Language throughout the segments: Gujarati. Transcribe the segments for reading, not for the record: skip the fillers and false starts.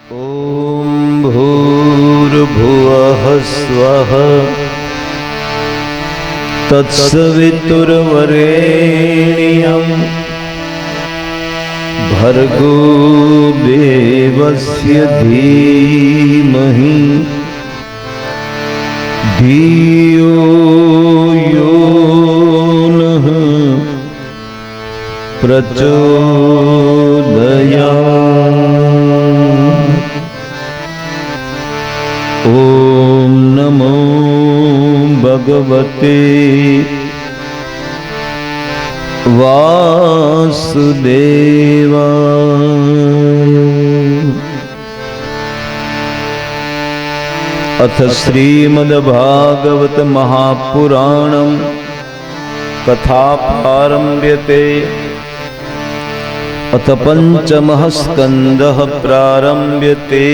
ॐ भूर्भुवः स्वः तत्सवितुर्वरेण्यं भर्गो देवस्य धीमहि धियो यो नः प्रचोदयात्। ॐ नमो भगवते वासुदेवाय। अथ श्रीमद्भागवत महापुराणं कथा प्रारम्भ्यते। अथ पंचमः स्कन्धः प्रारम्भ्यते।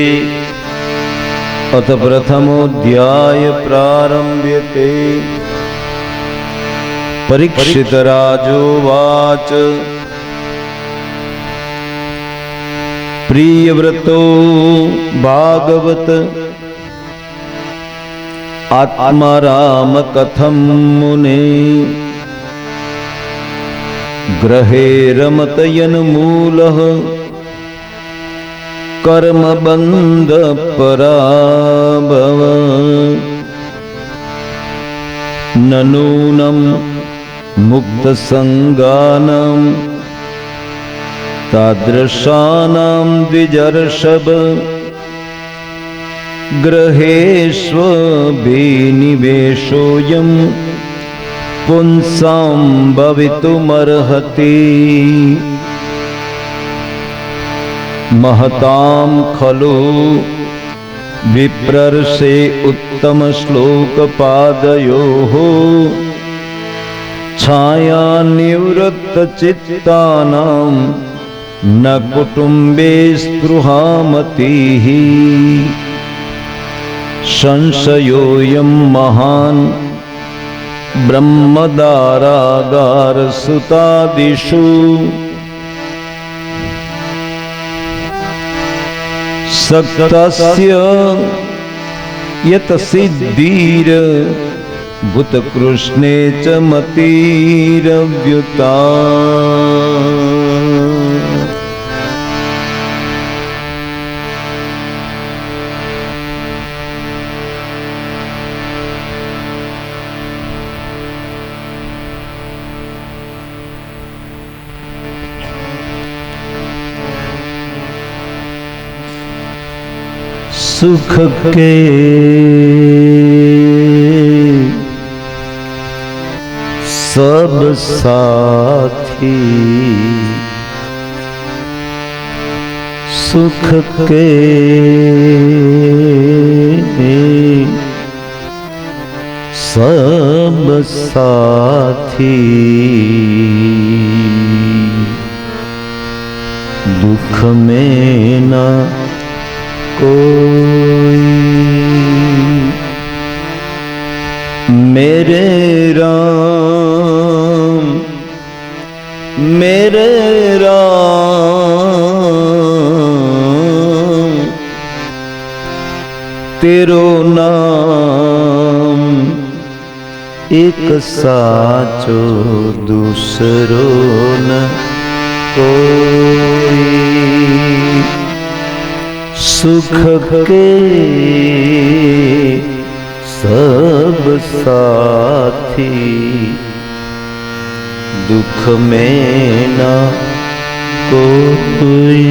अथ प्रथमोऽध्याय प्रारम्भ्यते। परीक्षितराजोवाच प्रियव्रतो भागवत आत्माराम कथं मुने गृहे रमतयन्मूलः कर्मबन्ध पराभव ननूनं मुक्तसंगानां तादृशानां द्विजर्षभ गृहेष्वभिनिवेशोऽयं पुंसां भवितुमर्हति। महतां खलु विप्रर्षे उत्तमश्लोकपादयोः छायानिवृत्तचित्तानां न कुटुम्बे स्पृहामतिः। संशयोऽयं महान् ब्रह्मदारागारसुतादिषु सक्तस्य यत सिद्धीर भूतकृष्णे च मतिरव्युता। सुख के सब साथी, सुख के सब साथी, दुख में न कोई। मेरे राम मेरे राम तेरो नाम एक साचो दूसरो न कोई। सुख के सब साथी, दुख में न कोई।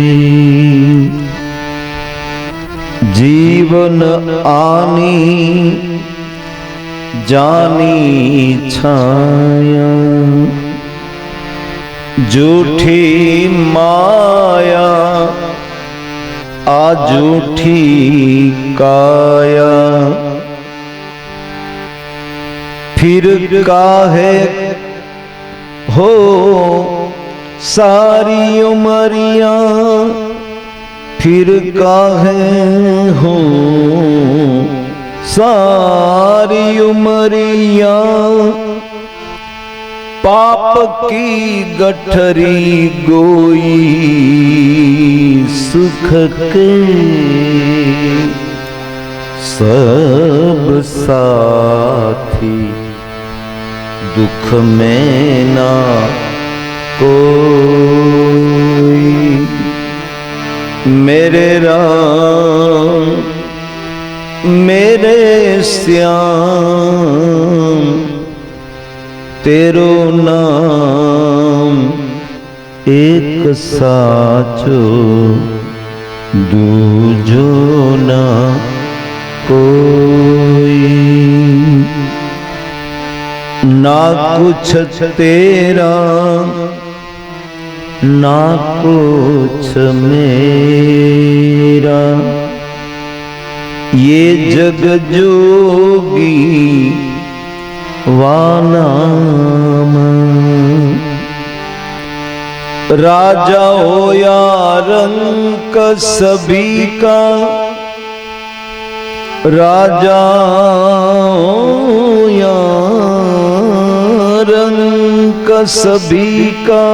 जीवन आनी जानी छाया, झूठी माया आजूठी काया। फिर काहे हो सारी उमरिया, फिर काहे हो सारी उमरिया। पाप की गठरी गोई सुख के सब साथी दुख में ना कोई। मेरे राम मेरे श्याम तेरो नाम एक साचो दूजो ना कोई। ना कुछ तेरा ना कुछ मेरा, ये जग जोगी वानाम। राजा हो या रंक सभी का, राजा हो या रंक सभी का,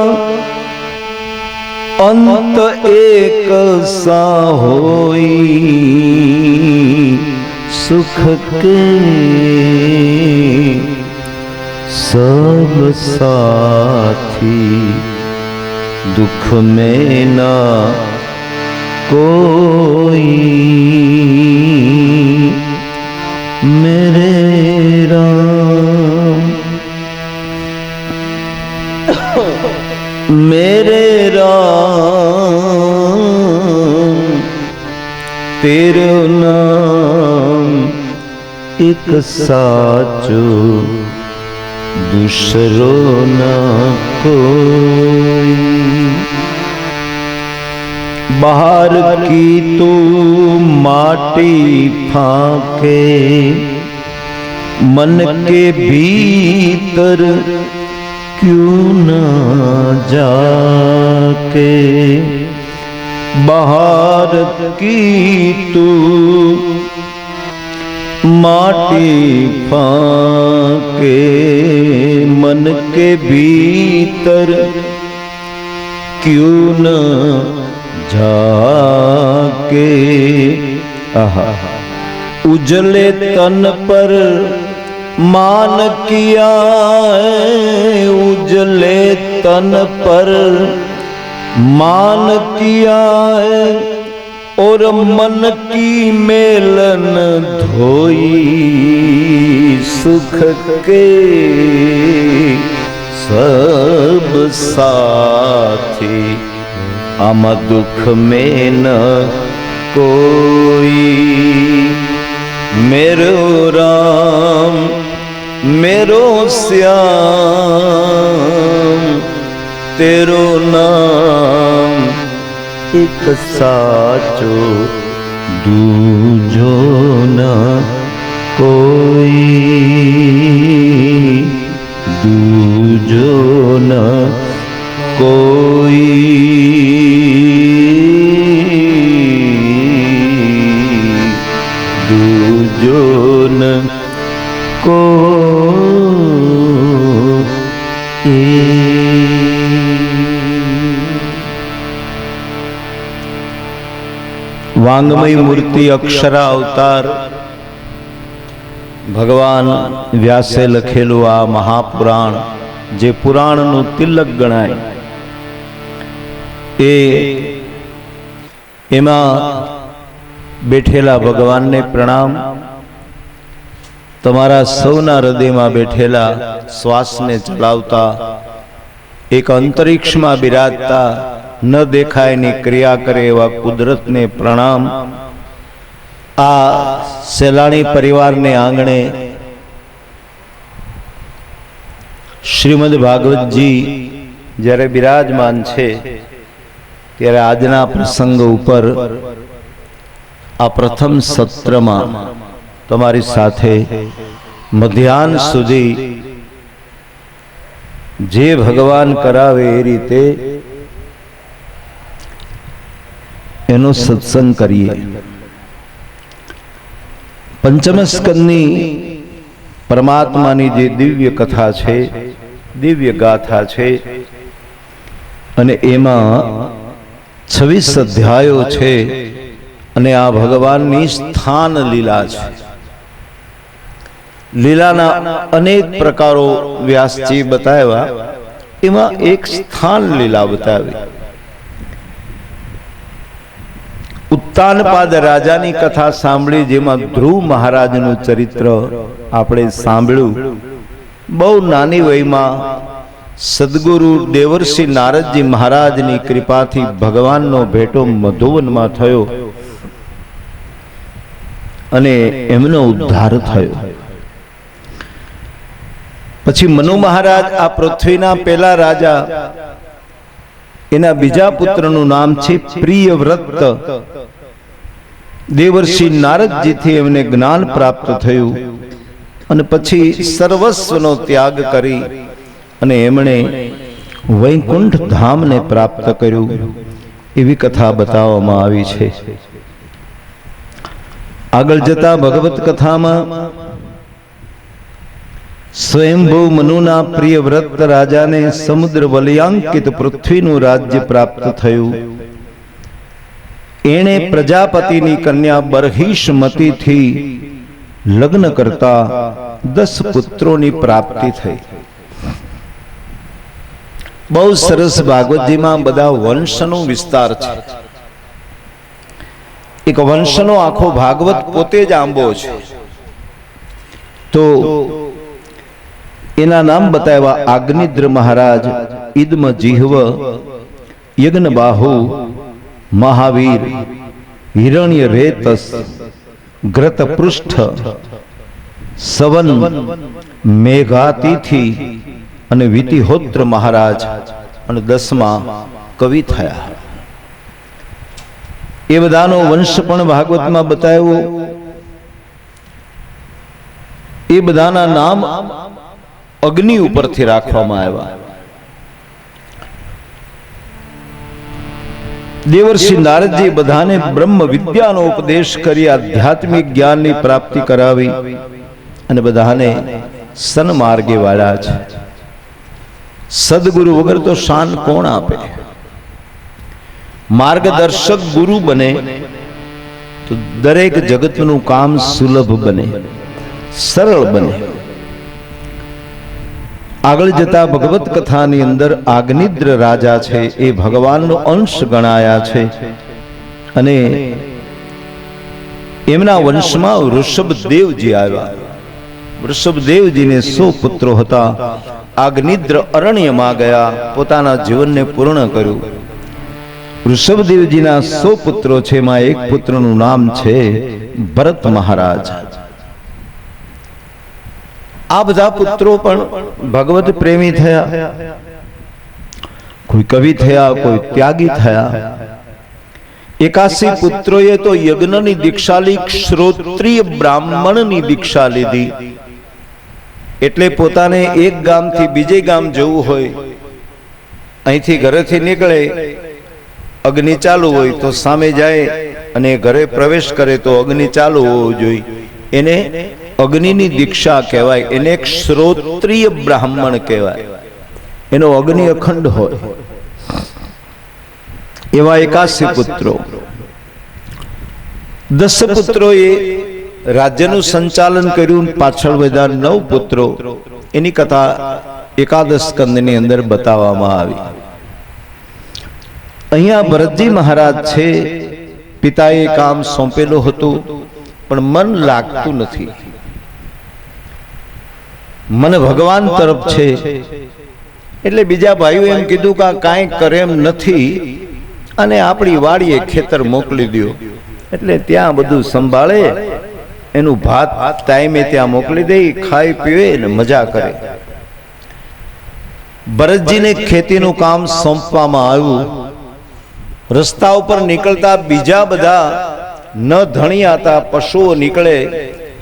अंत एक सा होई सुख के सब साथी दुख में ना कोई। मेरे राम मेरे राम तेरो नाम एक साचो दूसरो ना कोई। बाहर की तू माटी फाके, मन के भीतर क्यों न जाके। बाहर की तू माटी फाके, मन के भीतर क्यों न जाके। आहा उजले तन पर मान किया है, उजले तन पर मान किया है, और मन की मेलन धोई सुख के सब साथी आम दुख में न कोई। मेरो राम मेरो श्याम तेरो नाम एक साचो दूजो न कोई। दूजो न कोई। दूजो न कोई। वांगमयी मूर्ति अक्षरा अवतार भगवान व्यासे लखेलू आ महापुराण जे पुराणनु तिलक गणाय एमा बेठेला भगवान ने प्रणाम। तमारा सौना हृदय में बैठेला श्वास ने चलावता एक अंतरिक्ष में बिराजता न देखाय नी क्रिया करे एवा कुदरत ने प्रणाम। आ सेलाणी परिवार ने आंगणे श्रीमद भागवत जी જ્યારે બિરાજમાન છે ત્યારે આજના પ્રસંગ ઉપર આ પ્રથમ સત્રમાં તમારી સાથે મધ્યાહન સુધી જે ભગવાન કરાવે એ રીતે એનો સત્સંગ કરીએ। पंचम स्कंदनी परमात्मानी जे दिव्य कथा छे દિવ્ય ગાથા છે અને એમાં 26 અધ્યાયો છે અને આ ભગવાનની સ્થાન લીલા છે. લીલાના અનેક પ્રકારો વ્યાસજી બતાવ્યા, એમાં એક સ્થાન લીલા બતાવી. ઉત્તાનપાદ રાજાની કથા સાંભળી, જેમાં ધ્રુવ મહારાજનું ચરિત્ર આપણે સાંભળ્યું. બહુ નાની વયમાં સદગુરુ દેવર્ષિ નારદજી મહારાજની કૃપાથી ભગવાનનો ભેટો મધુવનમાં થયો અને એમનો ઉદ્ધાર થયો. પછી મનુ મહારાજ આ પૃથ્વીના પહેલા રાજા, એના બીજા પુત્રનું નામ છે પ્રિયવ્રત. દેવર્ષિ નારદજીથી એમને જ્ઞાન પ્રાપ્ત થયું અને પછી સર્વસ્વનો ત્યાગ કરી અને એમણે વૈકુંઠ ધામને પ્રાપ્ત કર્યું. એવી કથા બતાવવામાં આવી છે. આગળ જતા ભગવત કથામાં સ્વયંભૂ મનુના પ્રિયવ્રત રાજાને સમુદ્ર વલયાંકિત પૃથ્વીનું રાજ્ય પ્રાપ્ત થયું. એણે પ્રજાપતિની કન્યા બરહિષ્મતીથી લગ્ન કરતા 10 પુત્રોની પ્રાપ્તિ થઈ. બહુ સરસ ભાગવતજીમાં બધા વંશનો વિસ્તાર છે. એક વંશનો આખો ભાગવત પોતે જ આંબો છે. તો એના નામ બતાવ્યા: આગ્નિદ્ર મહારાજ, ઇદ્મ જીહવ, યજ્ઞબાહુ, મહાવીર, હિરણ્ય રેતસ, ગ્રતપૃષ્ઠ, સવન, મેઘાતિથિ અને વિતિહોત્ર મહારાજ અને 10મા કવિ થયા. એ બધાનો વંશ પણ ભાગવતમાં બતાવ્યો. એ બધાના નામ અગ્નિ ઉપરથી રાખવામાં આવ્યા. દેવર્ષિ નારદજી બધાને બ્રહ્મ વિદ્યાનો ઉપદેશ કરી આધ્યાત્મિક જ્ઞાનની પ્રાપ્તિ કરાવી અને બધાને સન્માર્ગે વાળ્યા છે. સદગુરુ વગર તો શાન કોણ આપે? માર્ગદર્શક ગુરુ બને તો દરેક જગતનું કામ સુલભ બને, સરળ બને. આગળ જતા ભગવત કથાની અંદર આગ્નિદ્ર રાજા છે, એ ભગવાનનો અંશ ગણાયા છે અને એમના વંશમાં વૃષભદેવજી આવ્યા. વૃષભદેવજીને 100 પુત્રો હતા. આગ્નિદ્ર અરણ્યમાં ગયા, પોતાના જીવનને પૂર્ણ કર્યું. વૃષભદેવજીના 100 પુત્રો છે, એમાં એક પુત્રનું નામ છે ભરત મહારાજ. આ બધા પુત્રો પણ ભગવત પ્રેમી થયા. કોઈ કવિ થયા, કોઈ ત્યાગી થયા. 81 પુત્રોએ તો યજ્ઞની દીક્ષા લઈ, શ્રોત્રિય બ્રાહ્મણની દીક્ષા લીધી. એટલે પોતાને એક ગામથી બીજે ગામ જવું હોય, અહીંથી ઘરેથી નીકળે, અગ્નિ ચાલુ હોય તો સામે જાય અને ઘરે પ્રવેશ કરે તો અગ્નિ ચાલુ હોવું જોઈએ. એને અગ્નિની દીક્ષા કહેવાય. એને એક શ્રોત્રિય બ્રાહ્મણ કહેવાય. એનો અગ્નિ અખંડ હોય. એવા 81 પુત્રો. 10 પુત્રોએ રાજ્યનું સંચાલન કર્યું. પાછળ બધા 9 પુત્રો. એની કથા એકાદશ સ્કંદની અંદર બતાવવામાં આવી. અહીંયા ભરતજી મહારાજ છે, પિતાએ કામ સોંપેલું હતું પણ મન લાગતું નથી. મન ભગવાન તરફ છે. એટલે બીજા ભાઈઓ એમ કીધું કે કાંઈ કરે એમ નથી અને આપણી વાડીએ ખેતર મોકલી દો. એટલે ત્યાં બધું સંભાળે, એનું ભાત ટાઈમે ત્યાં મોકલી દે, ખાઈ પીવે ને મજા કરે. ભરતજીને ખેતીનું કામ સોંપવામાં આવ્યું. રસ્તા ઉપર નીકળતા બીજા બધા ન ધણિયાતા પશુઓ નીકળે,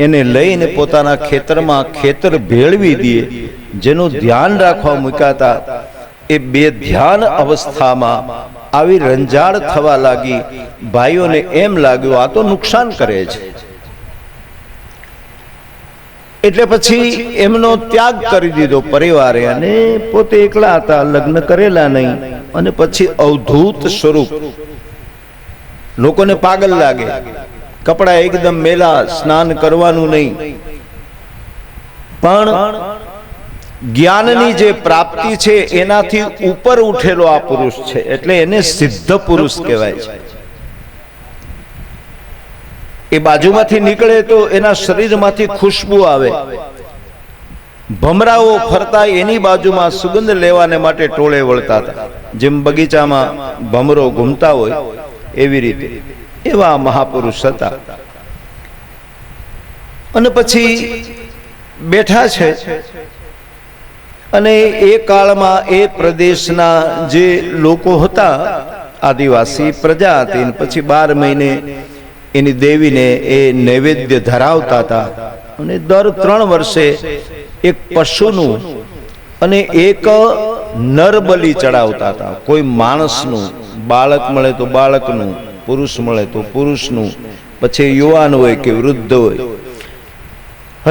એને લઈને પોતાના ખેતરમાં ખેતર ભેળવી દે. જેનું ધ્યાન રાખવા મૂકાતા એ બેધ્યાન અવસ્થામાં આવી રંજાડ થવા લાગી. ભાઈઓને એમ લાગ્યું આ તો નુકસાન કરે છે. એટલે પછી એમનો ત્યાગ કરી દીધો પરિવારે, અને પોતે એકલા હતા, લગ્ન કરેલા નહીં, અને પછી અવધૂત સ્વરૂપ, લોકોને પાગલ લાગે, કપડા એકદમ મેલા, સ્નાન કરવાનું નહીં, પણ જ્ઞાનની જે પ્રાપ્તિ છે એનાથી ઉપર ઉઠેલો આ પુરુષ છે, એટલે એને સિદ્ધ પુરુષ કહેવાય છે. એ બાજુમાંથી નીકળે તો એના શરીરમાંથી ખુશ્બુ આવે, ભમરાઓ ફરતા એની બાજુમાં સુગંધ લેવાને માટે ટોળે વળતા હતા, જેમ બગીચામાં ભમરો ઘૂમતા હોય એવી રીતે એવા મહાપુરુષ હતા. અને પછી બેઠા છે, અને એ કાળમાં એ પ્રદેશના જે લોકો હતા, આદિવાસી પ્રજા હતી, પછી 12 મહિને એની દેવીને એ નૈવેદ્ય ધરાવતા હતા, અને દર 3 વર્ષે એક પશુનું અને એક નર બલિ ચડાવતા હતા. કોઈ માણસનું, બાળક મળે તો બાળકનું, પુરુષ મળે તો પુરુષનું, પછી યુવાન હોય કે વૃદ્ધ હોય.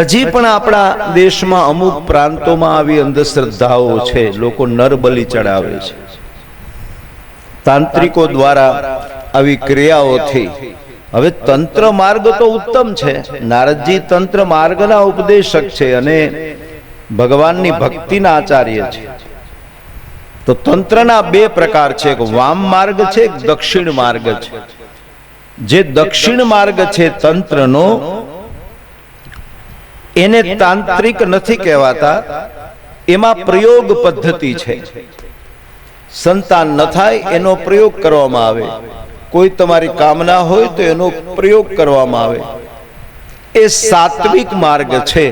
હજી પણ આપણા દેશમાં અમુક પ્રાંતોમાં આવી અંધશ્રદ્ધાઓ છે, લોકો નર બલિ ચડાવે છે. તાંત્રિકો દ્વારા આવી ક્રિયાઓથી, હવે તંત્ર માર્ગ તો ઉત્તમ છે, નારદજી તંત્ર માર્ગના ઉપદેશક છે અને ભગવાનની ભક્તિના આચાર્ય છે. તો તંત્રના 2 પ્રકાર છે, એક વામ માર્ગ છે, એક દક્ષિણ માર્ગ છે. જે દક્ષિણ માર્ગ છે તંત્રનો, એને તાંત્રિક નથી કહેવાતા, એમાં પ્રયોગ પદ્ધતિ છે. સંતાન ન થાય એનો પ્રયોગ કરવામાં આવે, કોઈ તમારી કામના હોય તો એનો પ્રયોગ કરવામાં આવે, એ સાત્વિક માર્ગ છે.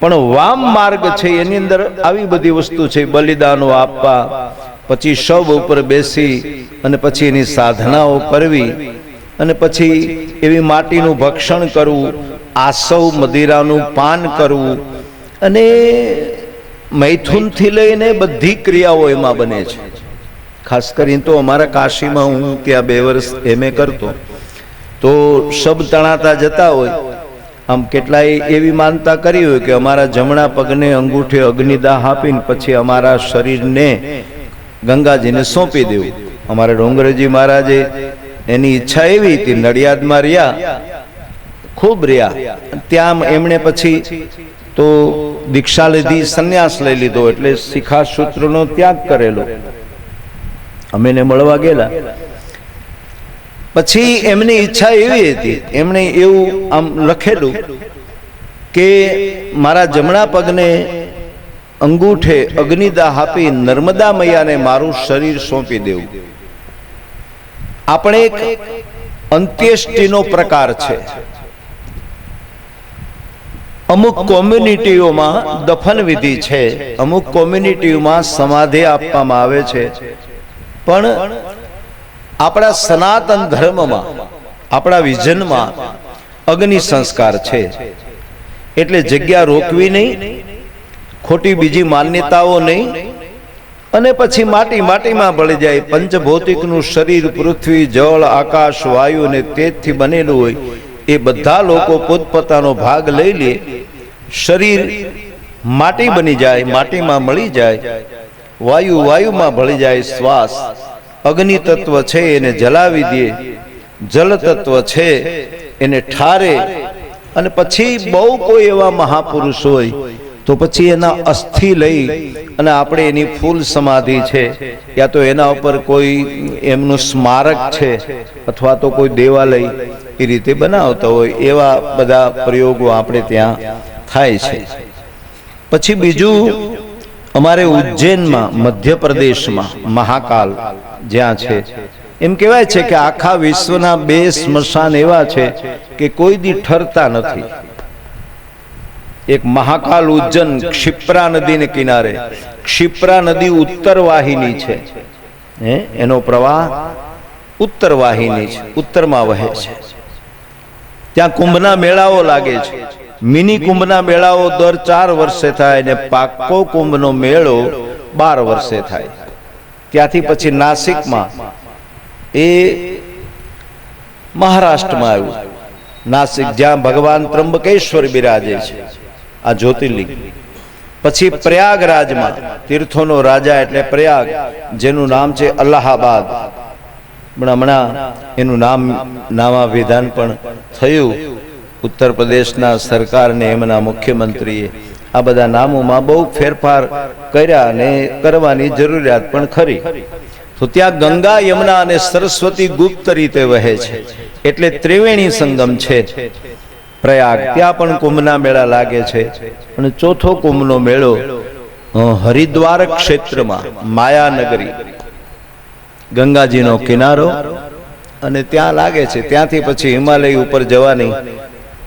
પણ વામ માર્ગ છે એની અંદર આવી બધી વસ્તુ છે, બલિદાનો આપવા, પછી શવ ઉપર બેસી અને પછી એની સાધનાઓ કરવી, અને પછી એવી માટીનું ભક્ષણ કરવું, આસવ મદિરાનું પાન કરવું, અને મૈથુનથી લઈને બધી ક્રિયાઓ એમાં બને છે. ખાસ કરીને તો અમારા કાશીમાં, હું ત્યાં 2 વર્ષ એમએ કરતો, તો શબ તણાતા જતા હોય, આમ કેટલાય એવી માનતા કરી હોય કે અમારા જમણા પગને અંગૂઠે અગ્નિદાહ આપીને પછી અમારા શરીરને ગંગાજીને સોંપી દેવું. અમારા ડોંગરજી મહારાજે એની ઈચ્છા એવી હતી, નડિયાદમાં રહ્યા, ખૂબ રહ્યા, ત્યાં એમણે પછી તો દીક્ષા લીધી, સંન્યાસ લઈ લીધો, એટલે શિખાસૂત્રનો ત્યાગ કરેલો. અમે એને મળવા ગયેલા, પછી એમની ઈચ્છા એવી હતી, એમણે એવું આમ લખેલું કે મારા જમણા પગને અંગૂઠે અગ્નિદાહ આપી નર્મદા મૈયાને મારું શરીર સોંપી દેવું. આપણે એક અંત્યેષ્ટિનો પ્રકાર છે. અમુક કોમ્યુનિટીઓમાં દફન વિધિ છે, અમુક કોમ્યુનિટીઓમાં સમાધિ આપવામાં આવે છે, પણ આપણા સનાતન ધર્મમાં, આપણા વિઝનમાં અગ્નિ સંસ્કાર છે. એટલે જગ્યા રોકવી નહીં, ખોટી બીજી માન્યતાઓ નહીં, અને પછી માટીમાં ભળી જાય. પંચભૌતિકનું શરીર પૃથ્વી, જળ, આકાશ, વાયુ ને તેજથી બનેલું હોય, એ બધા લોકો પોતપોતાનો ભાગ લઈ લે, શરીર માટી બની જાય, માટીમાં મળી જાય, વાયુમાં ભળી જાય, શ્વાસ અગ્નિ તત્વ છે એને જલાવી દે, જલ તત્વ છે એને ઠારે, અને પછી બહુ કોઈ એવા મહાપુરુષ હોય તો પછી એના અસ્થિ લઈ અને આપણે એની ફૂલ સમાધિ છે, યા તો એના ઉપર કોઈ એમનું સ્મારક છે, અથવા તો કોઈ દેવાલય એ રીતે બનાવતા હોય, એવા બધા પ્રયોગો આપણે ત્યાં થાય છે. પછી બીજું, અમારે ઉજ્જૈનમાં, મધ્યપ્રદેશમાં મહાકાલ જ્યાં છે, એમ કહેવાય છે કે આખા વિશ્વના 2 સ્મશાન એવા છે કે કોઈ દી ઠરતા નથી. એક મહાકાલ ઉજ્જૈન, ક્ષિપ્રા નદીને કિનારે. ક્ષિપ્રા નદી ઉત્તર વાહિની છે, એનો પ્રવાહ ઉત્તર વાહિની છે, ઉત્તરમાં વહે છે. ત્યાં કુંભના મેળાઓ લાગે છે. મિની કુંભના મેળાઓ દર 4 વર્ષે થાય, ને પાક્કો કુંભનો મેળો 12 વર્ષે થાય. ત્યાંથી પછી નાસિકમાં, એ મહારાષ્ટ્રમાં આવ્યું, નાસિક, જ્યાં ભગવાન ત્રંબકેશ્વર બિરાજે છે, આ જ્યોતિર્લિંગ. પછી પ્રયાગરાજમાં તીર્થોનો રાજા એટલે પ્રયાગ, જેનું નામ છે અલ્હાબાદ, પણ હમણાં એનું નામા વિધાન પણ થયું ઉત્તર પ્રદેશના સરકારને, એમના મુખ્યમંત્રીએ આ બધા નામોમાં બહુ ફેરફાર કર્યા અને કરવાની જરૂરિયાત પણ ખરી. તો ત્યાં ગંગા, યમુના અને સરસ્વતી ગુપ્ત રીતે વહે છે, એટલે ત્રિવેણી સંગમ છે પ્રયાગ. ત્યાં પણ કુંભના મેળા લાગે છે. અને ચોથો કુંભનો મેળો હરિદ્વાર ક્ષેત્રમાં, માયાનગરી, ગંગાજીનો કિનારો, અને ત્યાં લાગે છે. ત્યાંથી પછી હિમાલય ઉપર જવાની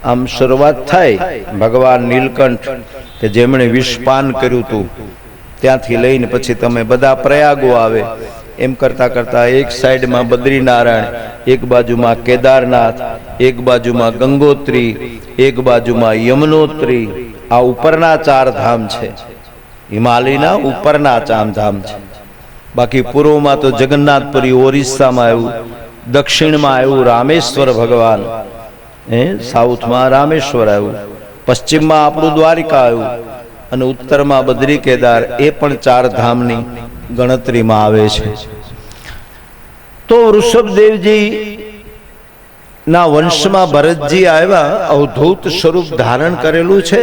આમ શરૂઆત થાય. ભગવાન નીલકંઠ કે જેમણે વિષપાન કર્યું હતું, ત્યાંથી લઈને પછી તમે બધા પ્રયાગો આવે. એમ કરતા કરતા એક સાઈડમાં બદ્રીનારાયણ, એક બાજુમાં કેદારનાથ, એક બાજુમાં ગંગોત્રી, એક બાજુમાં યમનોત્રી. આ ઉપરના 4 ધામ છે, હિમાલયના ઉપરના 4 ધામ છે. બાકી પૂર્વમાં તો જગન્નાથપુરી ઓરિસ્સામાં આવ્યું, દક્ષિણમાં આવ્યું રામેશ્વર ભગવાન, સાઉથમાં રામેશ્વર આવ્યું, પશ્ચિમમાં આપણું દ્વારિકા આવ્યું, અને ઉત્તરમાં બદ્રી કેદાર, એ પણ 4 ધામની ગણતરીમાં આવે છે. તો વૃષભદેવજી ના વંશમાં ભરતજી આવ્યા, અવધૂત સ્વરૂપ ધારણ કરેલું છે.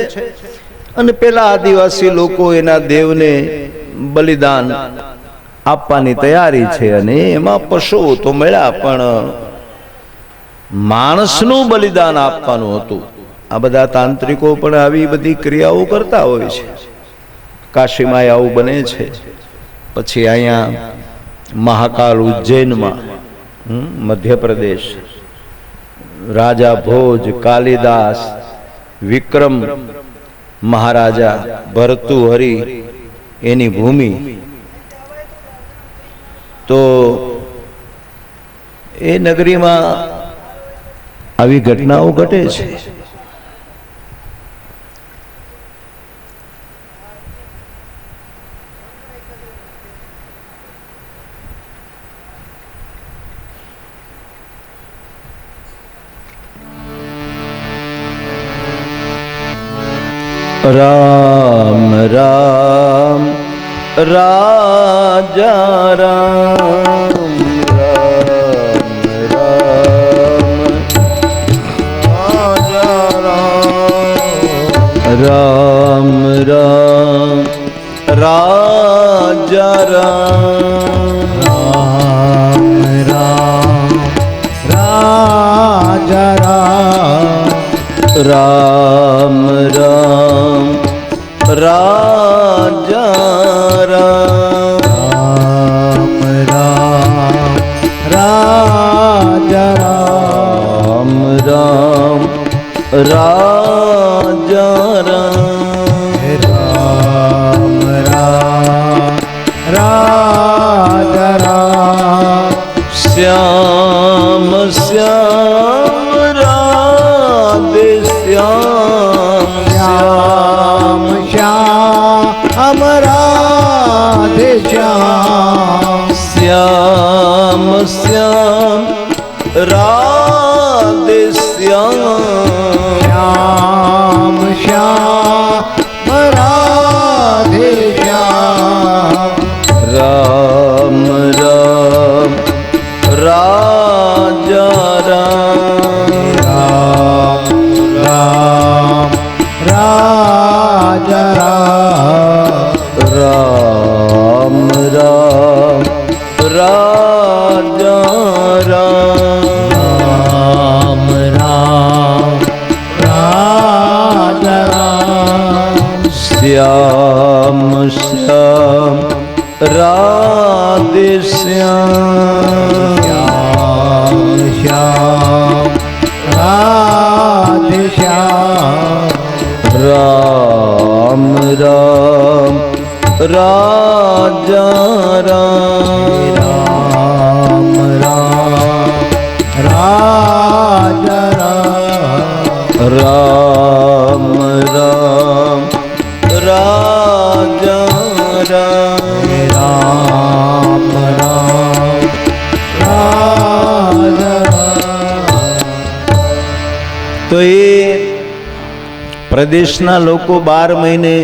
અને પેલા આદિવાસી લોકો એના દેવને બલિદાન આપવાની તૈયારી છે, અને એમાં પશુઓ તો મળ્યા, પણ માણસનું બલિદાન આપવાનું હતું. આ બધા તાંત્રિકો પણ આવી બધી ક્રિયાઓ કરતા હોય છે. કાશીમાં આવું બને છે. પછી અહીંયા મહાકાલ ઉજ્જૈનમાં, મધ્યપ્રદેશ, રાજા ભોજ, કાલિદાસ, વિક્રમ મહારાજા, ભર્તુહરિ એની ભૂમિ. તો એ નગરીમાં આવી ઘટનાઓ ઘટે છે. રામ રામ રાજા રામ, રામ રામ રાજા રામ, રામ રામ રાજા રામ, રામ રામ રાજા રામ, રામ રામ રાજા રામ, રામ રાજા રામ, રામ રાજા રામ, રામ રાજા રામ. શ્યામ શ્યામ રાધે શ્યામ, શ્યામ શ્યામ રાધે શ્યામ, શ્યામ શ્યામ રાધે શ્યામ, શ્યામ શ્યામ રાધે શ્યામ. રામ રામ રાજા રામ, રામ રાજા રામ, રામ રાજા રામ, રામ રાજા રામ. શ્યામ શ્યામ રાધે શ્યામ, શ્યામ રાધે શ્યામ. રામ રામ રાજા રામ, રામ રાજા રામ, રામ રાજા રામ, રામ રાજા તો એ પ્રદેશના લોકો 12 મહિને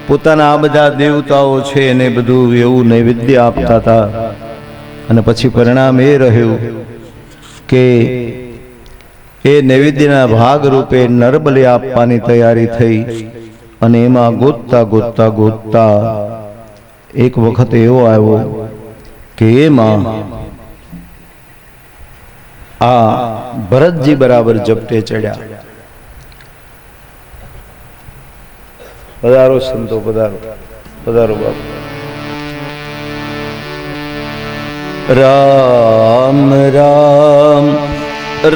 પોતાના આ બધા દેવતાઓ છે એને બધું એવું નૈવેદ્ય આપતા હતા. અને પછી પરિણામ એ રહ્યું કે એ નૈવેદ્યના ભાગ રૂપે નરબલી આપવાની તૈયારી થઈ. અને એમાં ગોતતા ગોતતા ગોતતા એક વખત એવો આવ્યો કે એમાં આ ભરતજી બરાબર જપટે ચડ્યા. પધારો સંતો, પધારો પધારો બાપુ. રામ રામ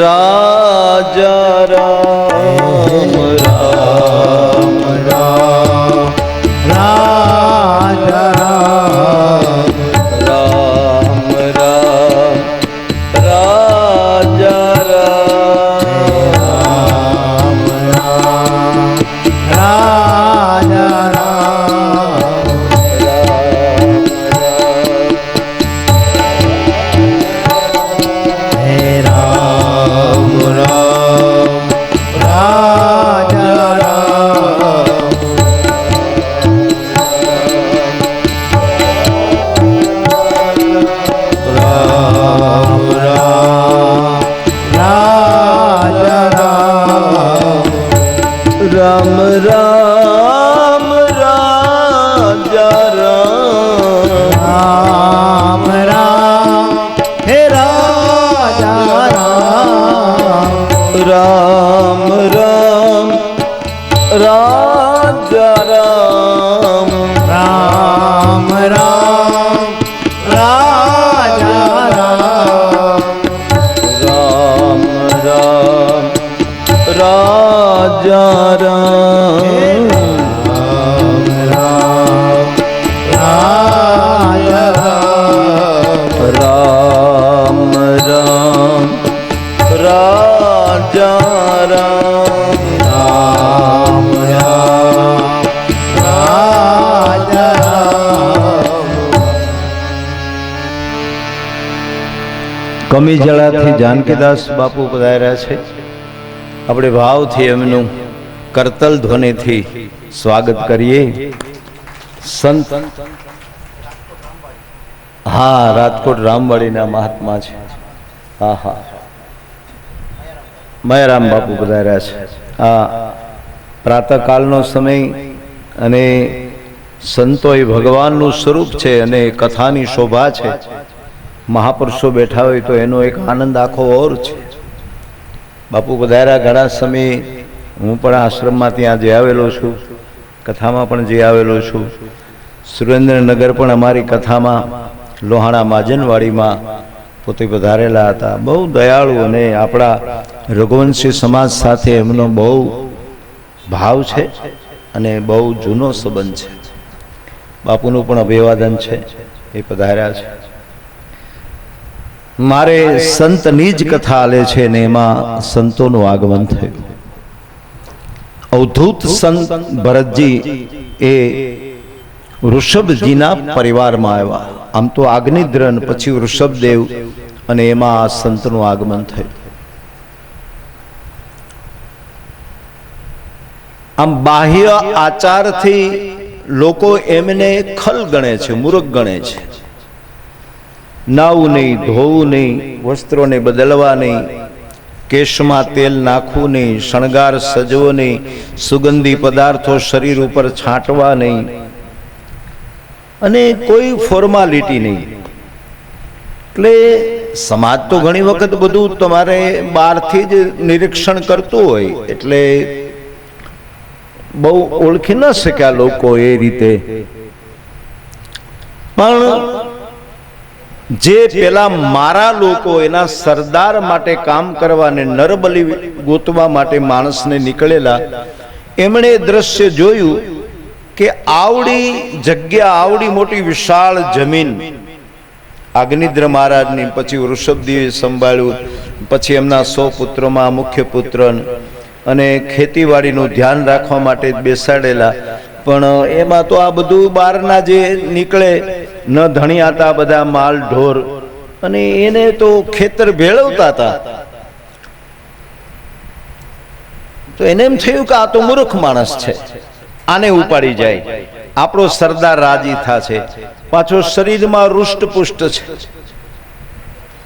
રાજા રામ રામ રામ રાજા રામ રામ રામ રાજા રામ રામ રાજા રામ રામ રાજા રામ રામ હે રાજા રામ રામ રામ રાજા રામ રામ રામ રાજા રામ રામ રામ રાજા રામ રામ રાજા રામ રામ રાજા રામ રામ રામ રાજા રામ. કમી જળાથી જાનકીદાસ બાપુ પધાર્યા છે. આપણે ભાવથી એમનું કરતલ ધ્વનિથી સ્વાગત કરીએ. સંત, હા, રાજકોટ રામવાડીના મહાત્મા છે. હા હા, મયારામ બાપુ પધાર્યા છે. આ પ્રાતઃકાલનો સમય અને સંતો એ ભગવાનનું સ્વરૂપ છે અને કથાની શોભા છે. મહાપુરુષો બેઠા હોય તો એનો એક આનંદ આખો ઓર છે. બાપુ પધાર્યા ઘણા સમયે. હું પણ આશ્રમમાં ત્યાં જઈ આવેલો છું, કથામાં પણ જઈ આવેલો છું. સુરેન્દ્રનગર પણ અમારી કથામાં લોહાણા માજનવાડીમાં પોતે પધારેલા હતા. બહુ દયાળુ અને આપણા રઘુવંશી સમાજ સાથે એમનો બહુ ભાવ છે અને બહુ જૂનો સંબંધ છે. બાપુનું પણ અભિવાદન છે, એ પધાર્યા છે. મારે સંતની જ કથા આલે છે ને એમાં સંતોનું આગમન થયું. અવધૂત સંત ભરતજી એ વૃષભજીના પરિવારમાં આવ્યા. આમ તો અગ્નિદ્રન, પછી વૃષભદેવ, અને એમાં આ સંતનું આગમન થયું. આમ બાહ્ય આચારથી લોકો એમને ખલ ગણે છે, મૂર્ખ ગણે છે. નાવું નહીં, ધોવું નહીં, વસ્ત્રોને બદલવા નહીં, કેશમાં તેલ નાખવું નહીં, શણગાર સજવો નહીં, સુગંધી પદાર્થો શરીર ઉપર છાંટવા નહીં, અને કોઈ ફોર્માલિટી નહીં. એટલે સમાજ તો ઘણી વખત બધું તમારે બહારથી જ નિરીક્ષણ કરતું હોય, એટલે બહુ ઓળખી ન શક્યા લોકો એ રીતે. પણ જે પેલા મારા લોકો એના સરદાર માટે કામ કરવા ને નરબલી ગોતવા માટે માણસને નીકળેલા, એમણે દ્રશ્ય જોયું કે આવડી જગ્યા, આવડી મોટી વિશાળ જમીન અગ્નિદ્ર મહારાજની, પછી વૃષભદેવે સંભાળ્યું, પછી એમના 100 પુત્રોમાં મુખ્ય પુત્ર, અને ખેતીવાડીનું ધ્યાન રાખવા માટે બેસાડેલા. પણ એમાં તો આ બધું બહારના જે નીકળે ન ધણિયાતા બધા માલ ઢોર, અને એને તો ખેતર ભેળવતા હતા. તો એને એમ થયું કે આ તો મૂર્ખ માણસ છે, આને ઉપાડી જાય, આપણો સરદાર રાજી થશે, પાછો શરીરમાં રૂષ્ટપુષ્ટ છે,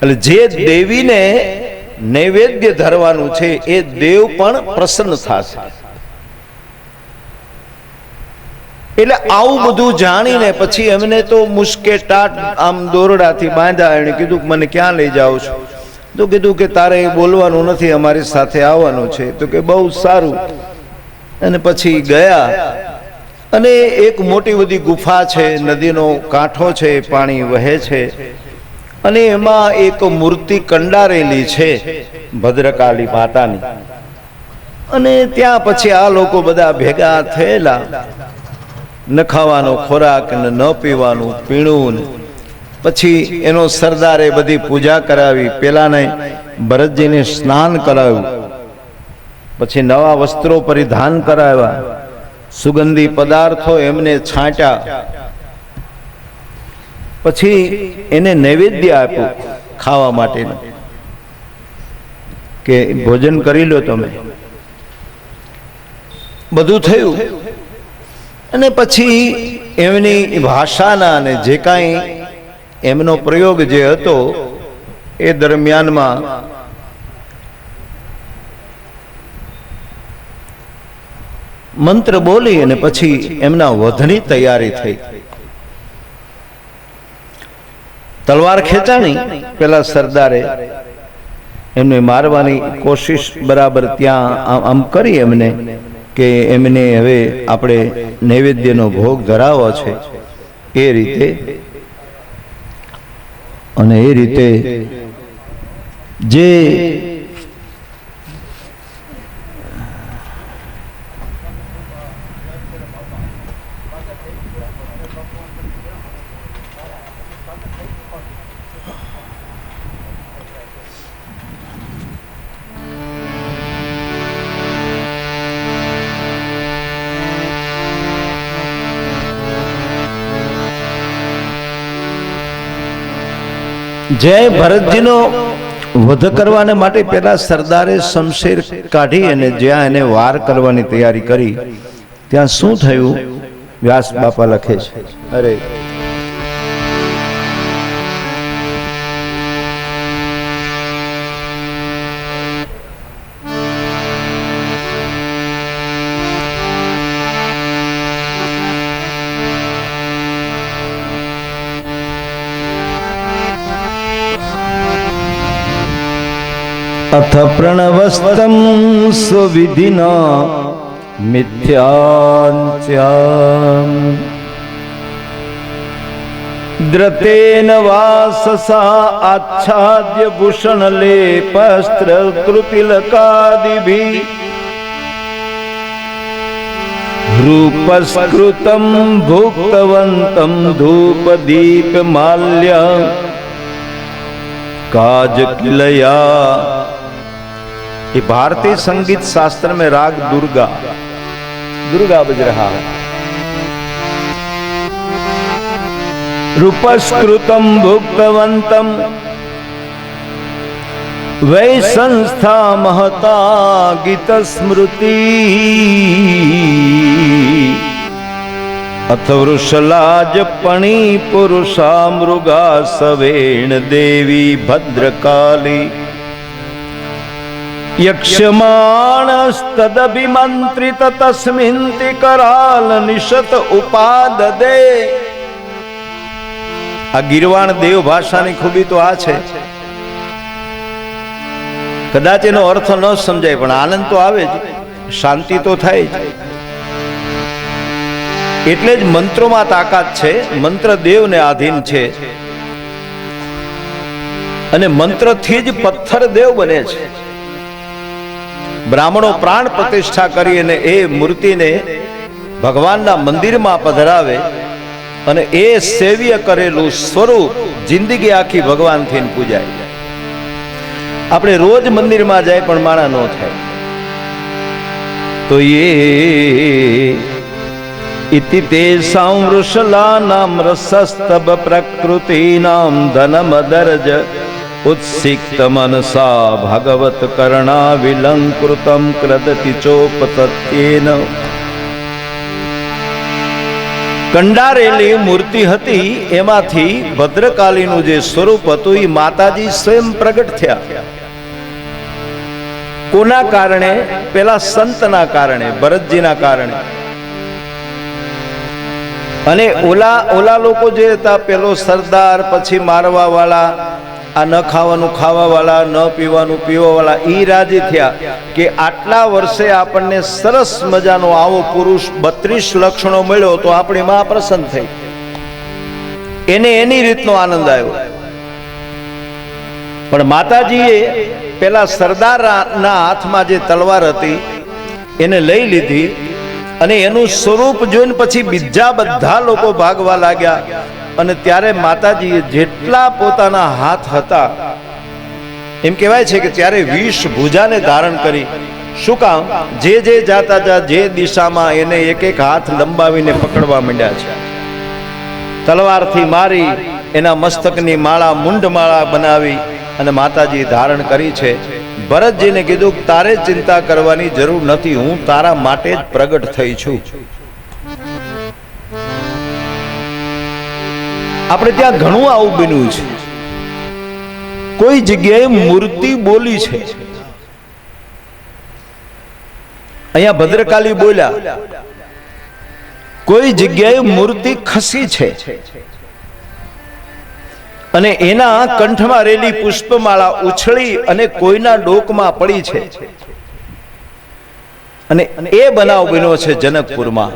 એટલે જે દેવીને નૈવેદ્ય ધરવાનું છે એ દેવ પણ પ્રસન્ન થશે. એટલે આવું બધું જાણીને પછી એમને તો મુસ્કેટાટ આમ દોરડાથી બાંધ્યા. એને કીધું મને ક્યાં લઈ જાઓ છો? તો કીધું કે તારે બોલવાનું નથી, અમારી સાથે આવવાનું છે. તો કે બહુ સારું. અને પછી ગયા અને એક મોટી બધી ગુફા છે, નદીનો કાંઠો છે, પાણી વહે છે અને એમાં એક મૂર્તિ કંડારેલી છે ભદ્રકાળી માતાની. અને ત્યાં પછી આ લોકો બધા ભેગા થયેલા, ન ખાવાનો ખોરાક ને ન પીવાનું પીણું. પછી એનો સરદારે બધી પૂજા કરાવી, પેલાને ભરતજીને સ્નાન કરાવ્યું, પછી નવા વસ્ત્રો પરિધાન કરાવ્યા, સુગંધી પદાર્થો એમને છાંટ્યા, પછી એને નૈવેદ્ય આપ્યું ખાવા માટેનું કે ભોજન કરી લો તમે. બધું થયું અને પછી એમની ભાષાના અને જે કાંઈ એમનો પ્રયોગ જે હતો એ દરમિયાનમાં મંત્ર બોલી અને પછી એમના વધની તૈયારી થઈ. તલવાર ખેંચાણી, પેલા સરદારે એમને મારવાની કોશિશ બરાબર ત્યાં આમ કરી એમને કે એમને હવે આપણે નૈવેદ્યનો ભોગ ધરાવો છે એ રીતે. અને એ રીતે જે જય ભરતજીનો વધ કરવાને માટે પેલા સરદારે શમશેર કાઢી અને જ્યાં એને વાર કરવાની તૈયારી કરી ત્યાં શું થયું વ્યાસ બાપા લખે છે. અરે अथ प्रणवस्तं स्वविधिना मिथ्याञ्चाम् द्रतेन वाससा आच्छाद्य भूषणलेपस्त्रकृतिलकादिभिः रूपस्कृतं भुक्तवन्तं धूपदीपमाल्य काजकिलया. ये भारतीय संगीत शास्त्र में राग दुर्गा, दुर्गा बज रहा है. रूपस्कृतं भुक्तवन्तं वै संस्था महता गीत स्मृति अथ वृषलाज पणि पुरुषा मृगा सवेण देवी भद्रकाली यक्षमाणस्तदभिमन्त्रित तस्मिन्ति कराल निशत उपाददे. આ ગીરવાણ દેવ ભાષાની ખૂબી તો આ છે. કદાચ એનો અર્થ ન સમજાય પણ આનંદ તો આવે જ, શાંતિ તો થાય જ. એટલે જ મંત્રોમાં તાકાત છે, મંત્ર દેવને આધીન છે અને મંત્રથી જ પથ્થર દેવ બને છે. બ્રાહ્મણો પ્રાણ પ્રતિષ્ઠા કરી અને એ મૂર્તિને ભગવાનના મંદિરમાં પધરાવે અને એ સેવ્ય કરેલું સ્વરૂપ જિંદગી આખી ભગવાનથી પૂજાય. આપણે રોજ મંદિરમાં જાય પણ માણા ન થાય. તો इति तेषां वृषलानां रसस्तब प्रकृतीनां धनमदर्ज उत्सिक्त मनसा भगवत कर्णा विलंकृतम क्रदति चोपतत्येन। કંડારેલી મૂર્તિ હતી એમાંથી ભદ્રકાલીનું જે સ્વરૂપ હતું એ માતાજી સ્વયં પ્રગટ થયા. કોના કારણે? પેલા સંતના કારણે, ભરતજીના કારણે. અને ઓલા લોકો જે હતા, પેલો સરદાર, પછી મારવા વાળા, આ ન ખાવાનું ખાવા વાળા, ન પીવાનું પીવા વાળા, ઈ રાજી થયા કે આટલા વર્ષે આપણને સરસ મજાનો આવો પુરુષ 32 લક્ષણો મળ્યો તો આપણી માં પ્રસન્ન થઈ. એને એની રીતનો આનંદ આવ્યો. પણ માતાજીએ પેલા સરદારના હાથમાં જે તલવાર હતી એને લઈ લીધી અને એનું સ્વરૂપ જોઈને પછી બીજા બધા લોકો ભાગવા લાગ્યા. અને ત્યારે માતાજીએ જેટલા પોતાના હાથ હતા, એમ કહેવાય છે કે ત્યારે 20 ભુજાને ધારણ કરી. શું કામ? જે જાતા જા જે દિશામાં એને એક એક હાથ લંબાવીને પકડવા માંડ્યા છે. તલવારથી મારી એના મસ્તકની માળા, મુંડ માળા બનાવી અને માતાજી ધારણ કરી છે. ભરતજીને કીધું તારે ચિંતા કરવાની જરૂર નથી, હું તારા માટે જ પ્રગટ થઈ છું. આપણે ત્યાં ઘણું આવું બન્યું છે. કોઈ જગ્યાએ મૂર્તિ બોલી છે. અહીંયા ભદ્રકાલી બોલ્યા. કોઈ જગ્યાએ મૂર્તિ ખસી છે અને એના કંઠમાં રેલી પુષ્પમાળા ઉછળી અને કોઈના ડોકમાં પડી છે. અને એ બનાવ બન્યો છે જનકપુરમાં.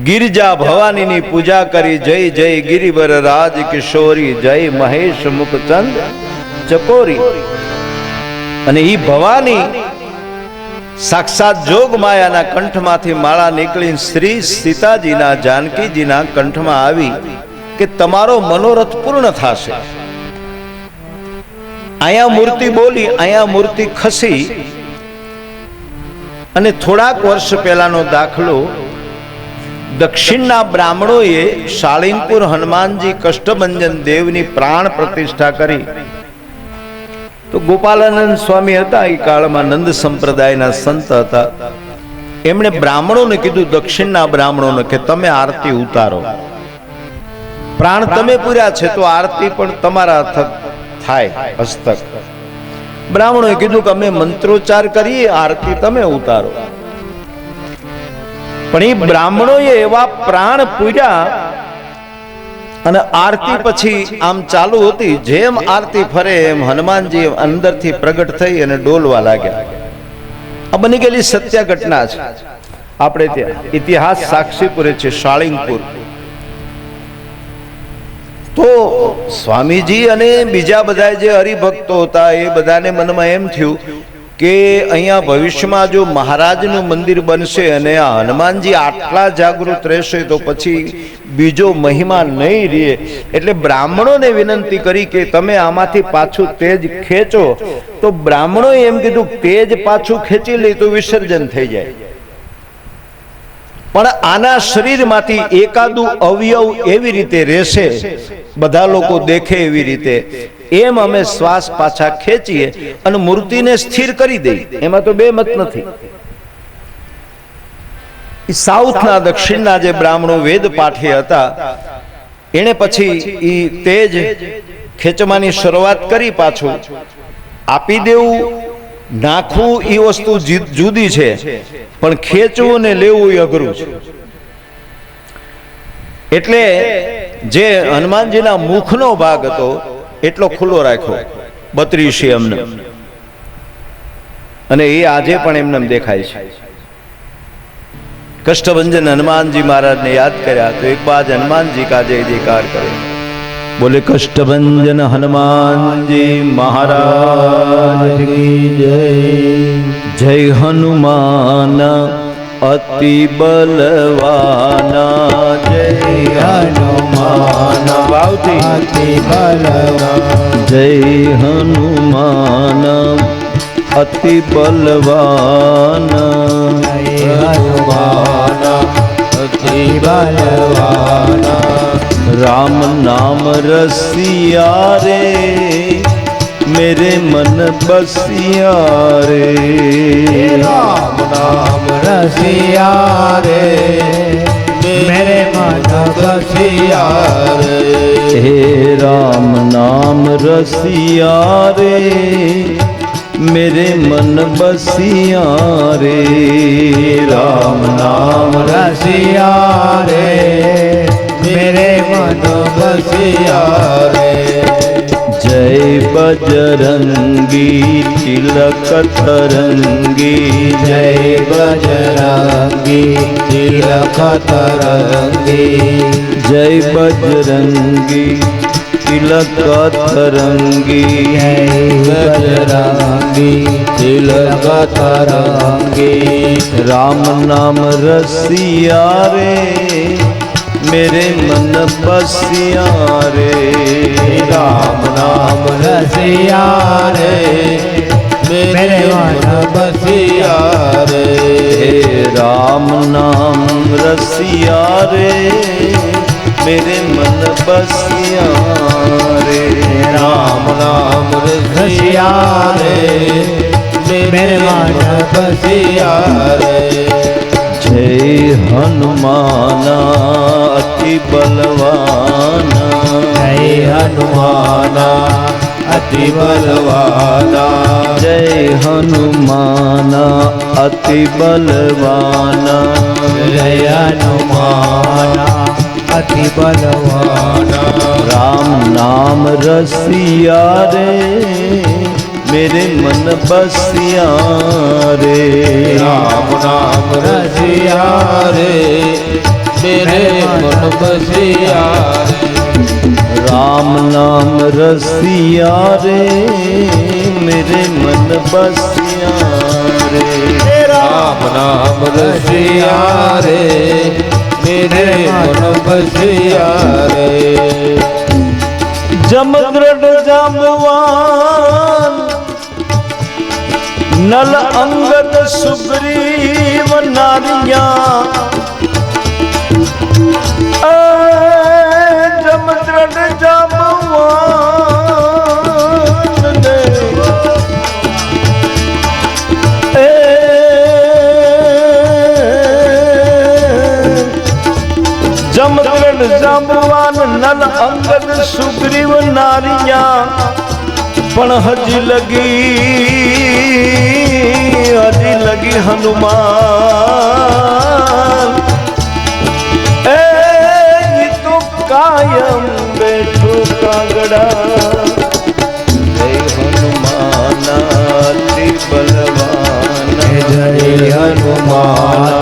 ગિરજા ભવાનીની પૂજા કરી, જય જય ગિરિવર રાજ કિશોરી, જય મહેશ મુખચંદ ચકોરી. અને ઈ ભવાની સાક્ષાત જોગ માયાના કંઠમાંથી માળા નીકળી શ્રી સીતાજીના, જાનકીજીના કંઠમાં આવી કે તમારો મનોરથ પૂર્ણ થશે. અહીંયા મૂર્તિ બોલી, અહીંયા મૂર્તિ ખસી. અને થોડાક વર્ષ પહેલાનો દાખલો, દક્ષિણના બ્રાહ્મણોએ શાળીનપુર હનુમાનજી કષ્ટભંજન દેવની પ્રાણ પ્રતિષ્ઠા કરી. તો ગોપાલાનંદ સ્વામી હતા, એ કાળમાં નંદ સંપ્રદાયના સંત હતા. એમણે બ્રાહ્મણોને કીધું, દક્ષિણના બ્રાહ્મણોને, કે તમે આરતી ઉતારો. પ્રાણ તમે પૂર્યા છે તો આરતી પણ તમારા થાય હસ્તક. બ્રાહ્મણોએ કીધું કે અમે મંત્રોચ્ચાર કરીએ, આરતી તમે ઉતારો. પણ એ બ્રાહ્મણોએ એવા પ્રાણ પૂર્યા અને આરતી પછી આમ ચાલુ હતી. જેમ આરતી ફરે એમ હનુમાનજી અંદરથી પ્રગટ થઈ અને ડોલવા લાગ્યા. આ બની ગયેલી સત્ય ઘટના છે. આપણે ત્યાં ઇતિહાસ સાક્ષી પૂરે છે, શાળીનપુર. તો સ્વામીજી અને બીજા બધા જે હરિભક્તો હતા એ બધાને મનમાં એમ થયું કે અહીંયા ભવિષ્યમાં જો મહારાજનું મંદિર બનશે અને આ હનુમાનજી આટલા જાગૃત રહેશે તો પછી બીજો મહિમા નહીં રહે. એટલે બ્રાહ્મણોને વિનંતી કરી કે તમે આમાંથી પાછું તેજ ખેંચો. તો બ્રાહ્મણોએ એમ કીધું તેજ પાછું ખેંચી લે તો વિસર્જન થઈ જાય, પણ આના શરીરમાંથી એકાદું અવયવ એવી રીતે રહેશે, બધા લોકો દેખે એવી રીતે, એમ અમે શ્વાસ પાછા ખેંચીએ અને મૂર્તિને સ્થિર કરી દઈએ. એમાં તો બે મત નથી. સાઉથના, દક્ષિણના જે બ્રાહ્મણો વેદ પાઠી હતા, એને પછી ઈ તેજ ખેંચવાની શરૂઆત કરી. પાછું આપી દેવું, નાખવું એ વસ્તુ જુદી છે, પણ ખેંચવું ને લેવું એ અઘરું છે. એટલે જે હનુમાનજીના મુખનો ભાગ હતો એટલો ખુલ્લો રાખ્યો 32 એમને, અને એ આજે પણ એમને દેખાય છે. કષ્ટભંજન હનુમાનજી મહારાજને યાદ કર્યા તો એક બાદ હનુમાનજી કા જય જયકાર કરે. બોલે કષ્ટભંજન હનુમાનજી મહારાજ કી જય. જય હનુમાન અતિ બલવાના, જય હનુમાન અતિ બલવાના, જય હનુમાન અતિ બલવાના, જય હનુમાન અતિ બલવાના. રામ નામ રસિયા રે मेरे मन बसिया रे। राम नाम रसिया रे मेरे मन बसिया रे। हे राम नाम रसिया रे मेरे मन बसिया रे। राम नाम रसिया रे मेरे मन बसिया रे। जय बजरंगी तिलक तरंगी। जय बजरंगी तिलक तरंगी। जय बजरंगी तिलक तरंगी। जय बजरंगी तिलक तरंगी। राम नाम रसिया रे मेरे मन बसिया रे। राम नाम रसिया रे मेरे मन बसिया रे। राम नाम रसिया रे मेरे मन बसिया रे। राम नाम रसिया रे मेरे मन बसिया रे। जय हनुमाना अति बलवाना। जय हनुमाना अति बलवाना। जय हनुमाना अति बलवाना। जय हनुमाना अति बलवाना। राम नाम रसिया रे मेरे मन बसिया रे। राम नाम रसिया रे मेरे मन बसिया रे। राम नाम रसिया रे मेरे मन बसिया रे। राम नाम रसिया रे मेरे मन बसिया रे। जमद्रड जाम्बवान नल अंगद सुग्रीव नारिया। जमद्रड जाम्बवान ने जमद्रड जाम्बवान नल अंगद सुग्रीव नारिया। पण हजी लगी हनुमान। ए तो कायम बैठो कागड़ा। जय हनुमाना अति बलवाना। जय हनुमाना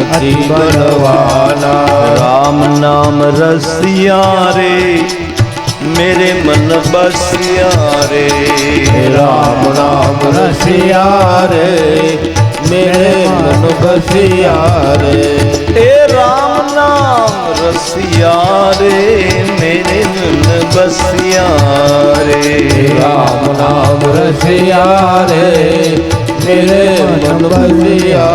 अति बलवाना। राम नाम रसिया रे मेरे मन बसिया रे। राम नाम रसिया रे मेरे मन बसिया रे। ए राम नाम रसिया रे मेरे मन बसिया रे। राम नाम रसिया रे मेरे मन बसिया।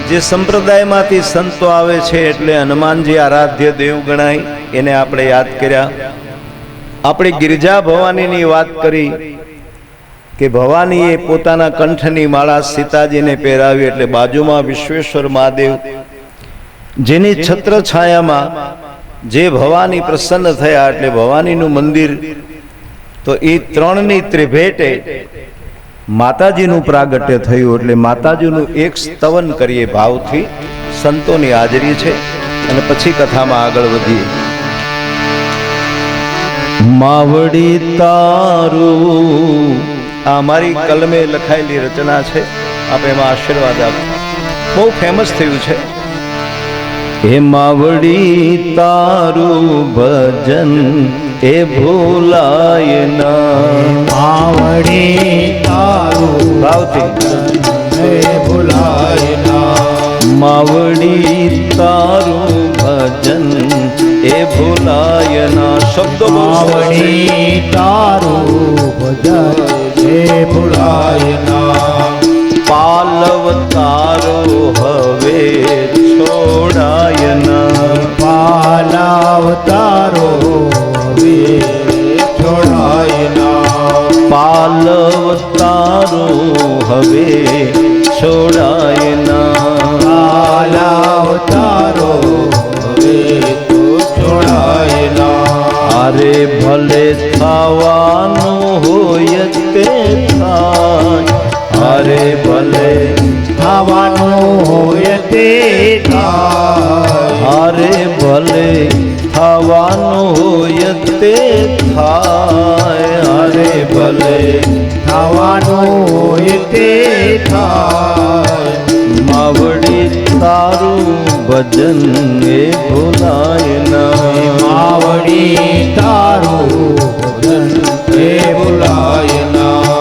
જે સંપ્રદાયમાંથી સંતો આવે છે એટલે હનુમાનજી આરાધ્ય દેવ ગણાય, એને આપણે યાદ કર્યા. આપણે ગિરજા ભવાનીની વાત કરી કે ભવાનીએ પોતાના કંઠની માળા સીતાજીને પહેરાવી, એટલે બાજુમાં વિશ્વેશ્વર મહાદેવ જેની છત્ર છાયામાં જે ભવાની પ્રસન્ન થયા, એટલે ભવાનીનું મંદિર તો એ ત્રણની ત્રિભેટે માતાજીનું પ્રાગટ્ય થયું. એટલે માતાજીનું એક સ્તવન કરીએ ભાવથી, સંતોની હાજરી છે અને પછી કથામાં આગળ વધીએ. માવડી તારું આ મારી કલમે લખાયેલી રચના છે, આપ એમાં આશીર્વાદ આપો. બહુ ફેમસ થયું છે. હે માવડી તારું ભજન એ ભૂલાય ના. માવડી તારું ભાવથી એ ભૂલાય ના. માવડી તારું ભજન એ ભૂલાય ના. શબ્દો માવડી તારું ભજન એ ભૂલાય ના. પાલવ તારો હવે છોડાય ના. પાલવ તારો હવે છોડાય પાલવ તારો હવે છોડાય ના, પાલવ તારો હવે તો છોડાય ના, અરે ભલે થવાનું હોય તે થાય, અરે ભલે થવાનું હોય તે થાય, અરે ભલે થવાનું હોય તે થાય, અરે ભલે થવાનું હોય તે થાય, માવડી તારું ભજન એ ભૂલાય ના, માવડી તારું ભજન એ ભૂલાય ના,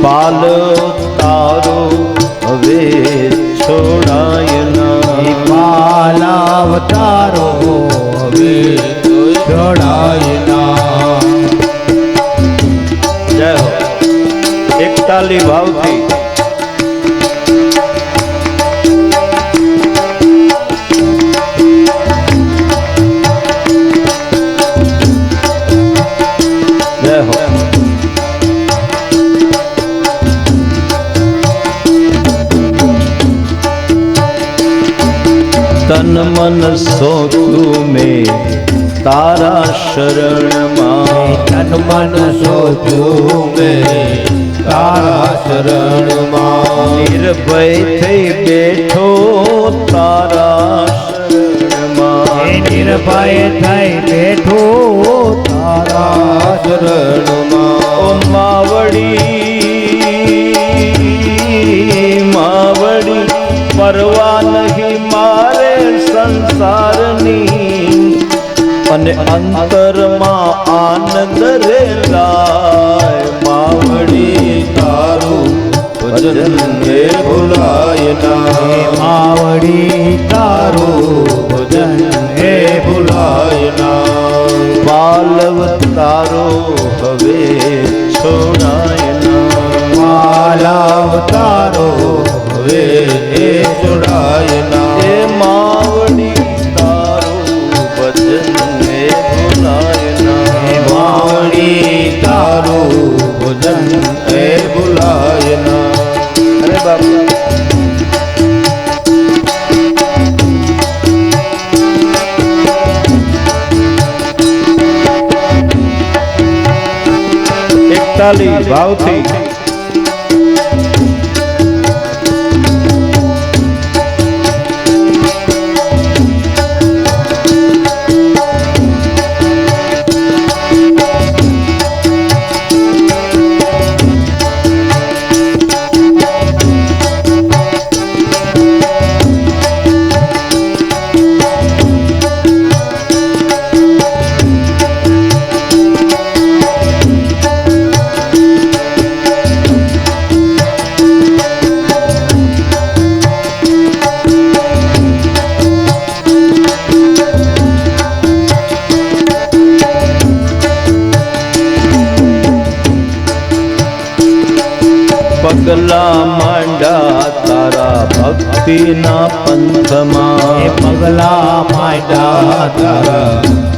પાલવ તારો હવે છોડાય ના, પાલવ તારો હવે છોડાય ના. જય હો. એકતાલી ભાવથી જય હો. તન મન સોચું મેં તારા શરણમાં, તન મન સોચું મેં તારા શરણમાં, નિર્ભય થઈ બેઠો તારા શરણમાં, નિર્ભય થઈ બેઠો તારા શરણમાં, ઓ માવડી પરવા નહીં મારે સંસારની, અને અંતરમાં આનંદ રે લાય, માવડી તારું ભજન એ ભૂલાય ના, માવડી તારું ભજન એ ભૂલાય ના, પાલવ તારો હવે છોડાય ના, પાલવ તારો હવે એ છોડાય ના, એ માવડી તારું ભજન એ ભૂલાય ના, માવડી તારું ભજન એ ભૂલાય ના. અરે બાપા એકતાલી ભાવથી પગલા માંડા તારા ભક્તિના પંથમાં, એ પગલા માંડ્યા તારા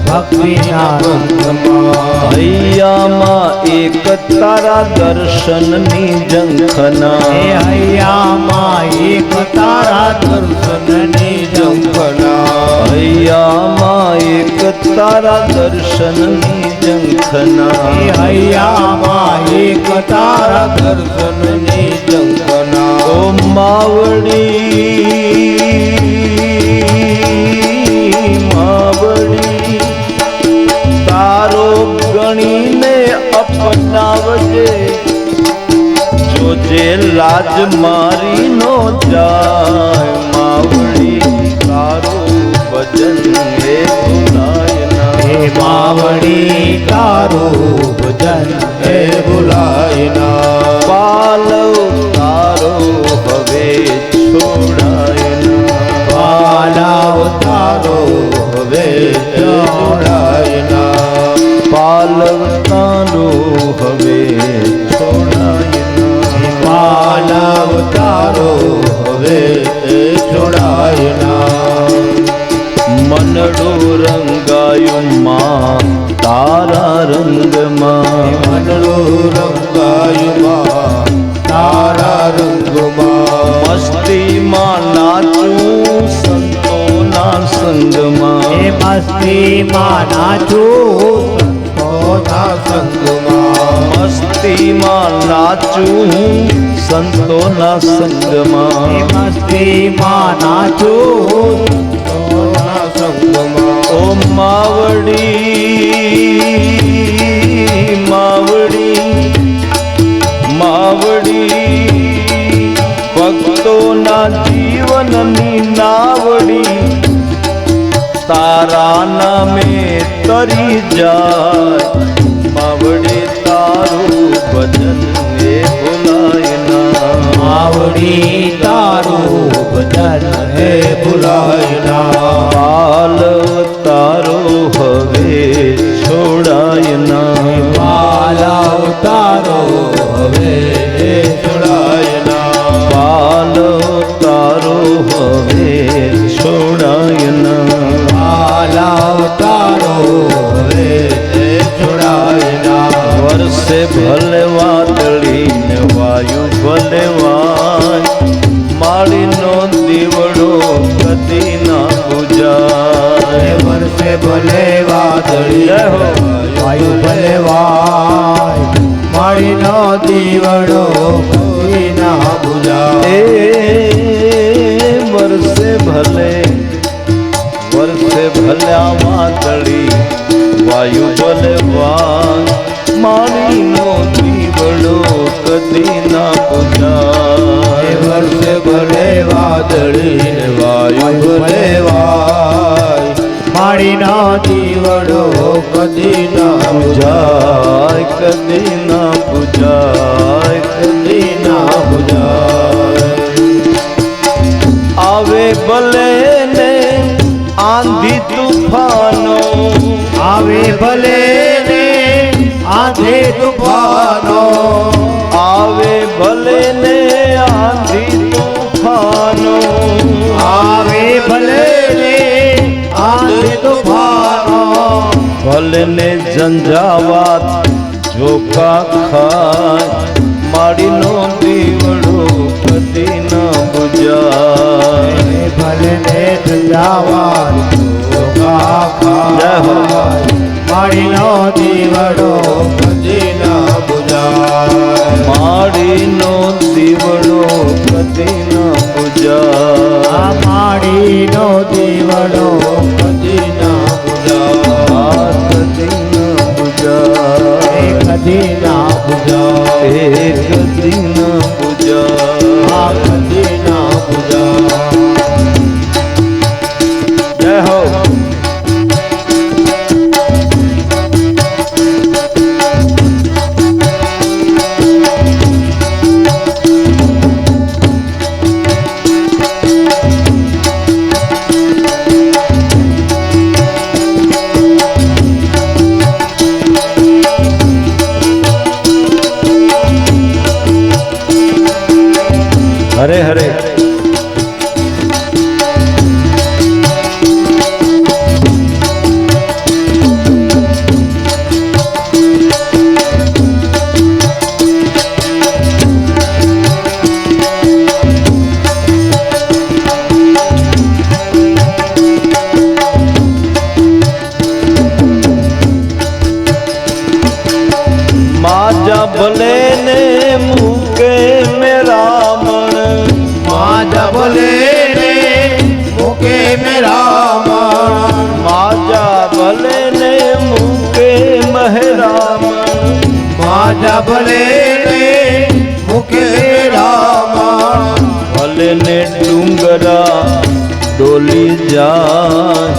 ભક્તિના પંથમાં, હૈયામાં એક તારા દર્શનની ઝંખના, એ હૈયામાં એક તારા દર્શનની ઝંખના, હૈયામાં એક તારા દર્શનની ઝંખના, એ હૈયામાં એક તારા દર્શનની ઝંખના, ઓ માવડી તારો ગણીને અપનાવજે, જોજે લાજ મારી નો જાય, માવડી તારું ભજન એ ભૂલાય ના, હે માવડી તારું ભજન એ ભૂલાય ના, પાલવ તારો હવે છોડાય ના, પાલવ તારો હવે છોડાય ના, પાલવ તારો હવે છોડાય ના, પાલવ તારો હવે છોડાય ના, મનડું રંગાયું માં તારા રંગમાં, મનડું રંગાયું મસ્તીમાં નાચું સંતોના સંગમાં મસ્તીમાં નાચું સંતોના સંગમાં મસ્તીમાં નાચું સંતોના સંગમાં ઓ માવડી માવડી માવડી ભક્તોના જીવનની નાવડી તારા નામે તરી જાય માવડી તારું ભજન એ ભૂલાય ના માવડી તારું ભજન હે ભૂલાય ના પાલ તારો હવે છોડાય ના પાલવ તારો હવે છોડાય ના પાલ તારો હવે છોડાય ના પાલવ તારો હવે છોડાય ના વર્ષે ભલે વાદળી ને વાયુ ભલે વાય માળીનો દીવડો કદી ના બુજાય વર્ષે ભલે વાદળી વાયુ ભલે વાય માળીનો દીવડો કદી ના બુજાય એ વર્ષે ભલે આ વાદળી વાયુ ભલે વાય માળીનો દીવડો કદી ના બુજાય વર્ષે ભલે વાદળી ને વાયુ ભલે વાય માળીનો દીવડો કદી ના બુજાય કદી ના બુજાય કદી ના બુજાય આવે ભલે ને આંધી તુફાનો આવે ભલે ને આંધે તુફાનો આવે ભલે ને આંધી તુફાનો આવે ભલે ને આંધે તુફાનો ભલે ને ઝંઝાવાત ઝોકા ખાય માળીનો દીવડો કદી ના બુજાય ભલે ને ઝંઝાવાત ઝોકા ખાય માળીનો દીવડો કદી ના બુજાય માળીનો દીવડો કદી ના બુજાય માળીનો દીવડો કદી ના બુજાય કદી ના બુજાય કદી ના બુજાય કદી ના બુજાય કદી ના બુજાય જય હો હરે હરે માજા ભલે ને મૂકે મેરા મણ માજા ભલે ને મૂકે મેરા મન માજા ભલે ને મૂકે મહેરામણ માજા ભલે ને મૂકે મેરા મન ભલે ને ડુંગરા ડોલી જાય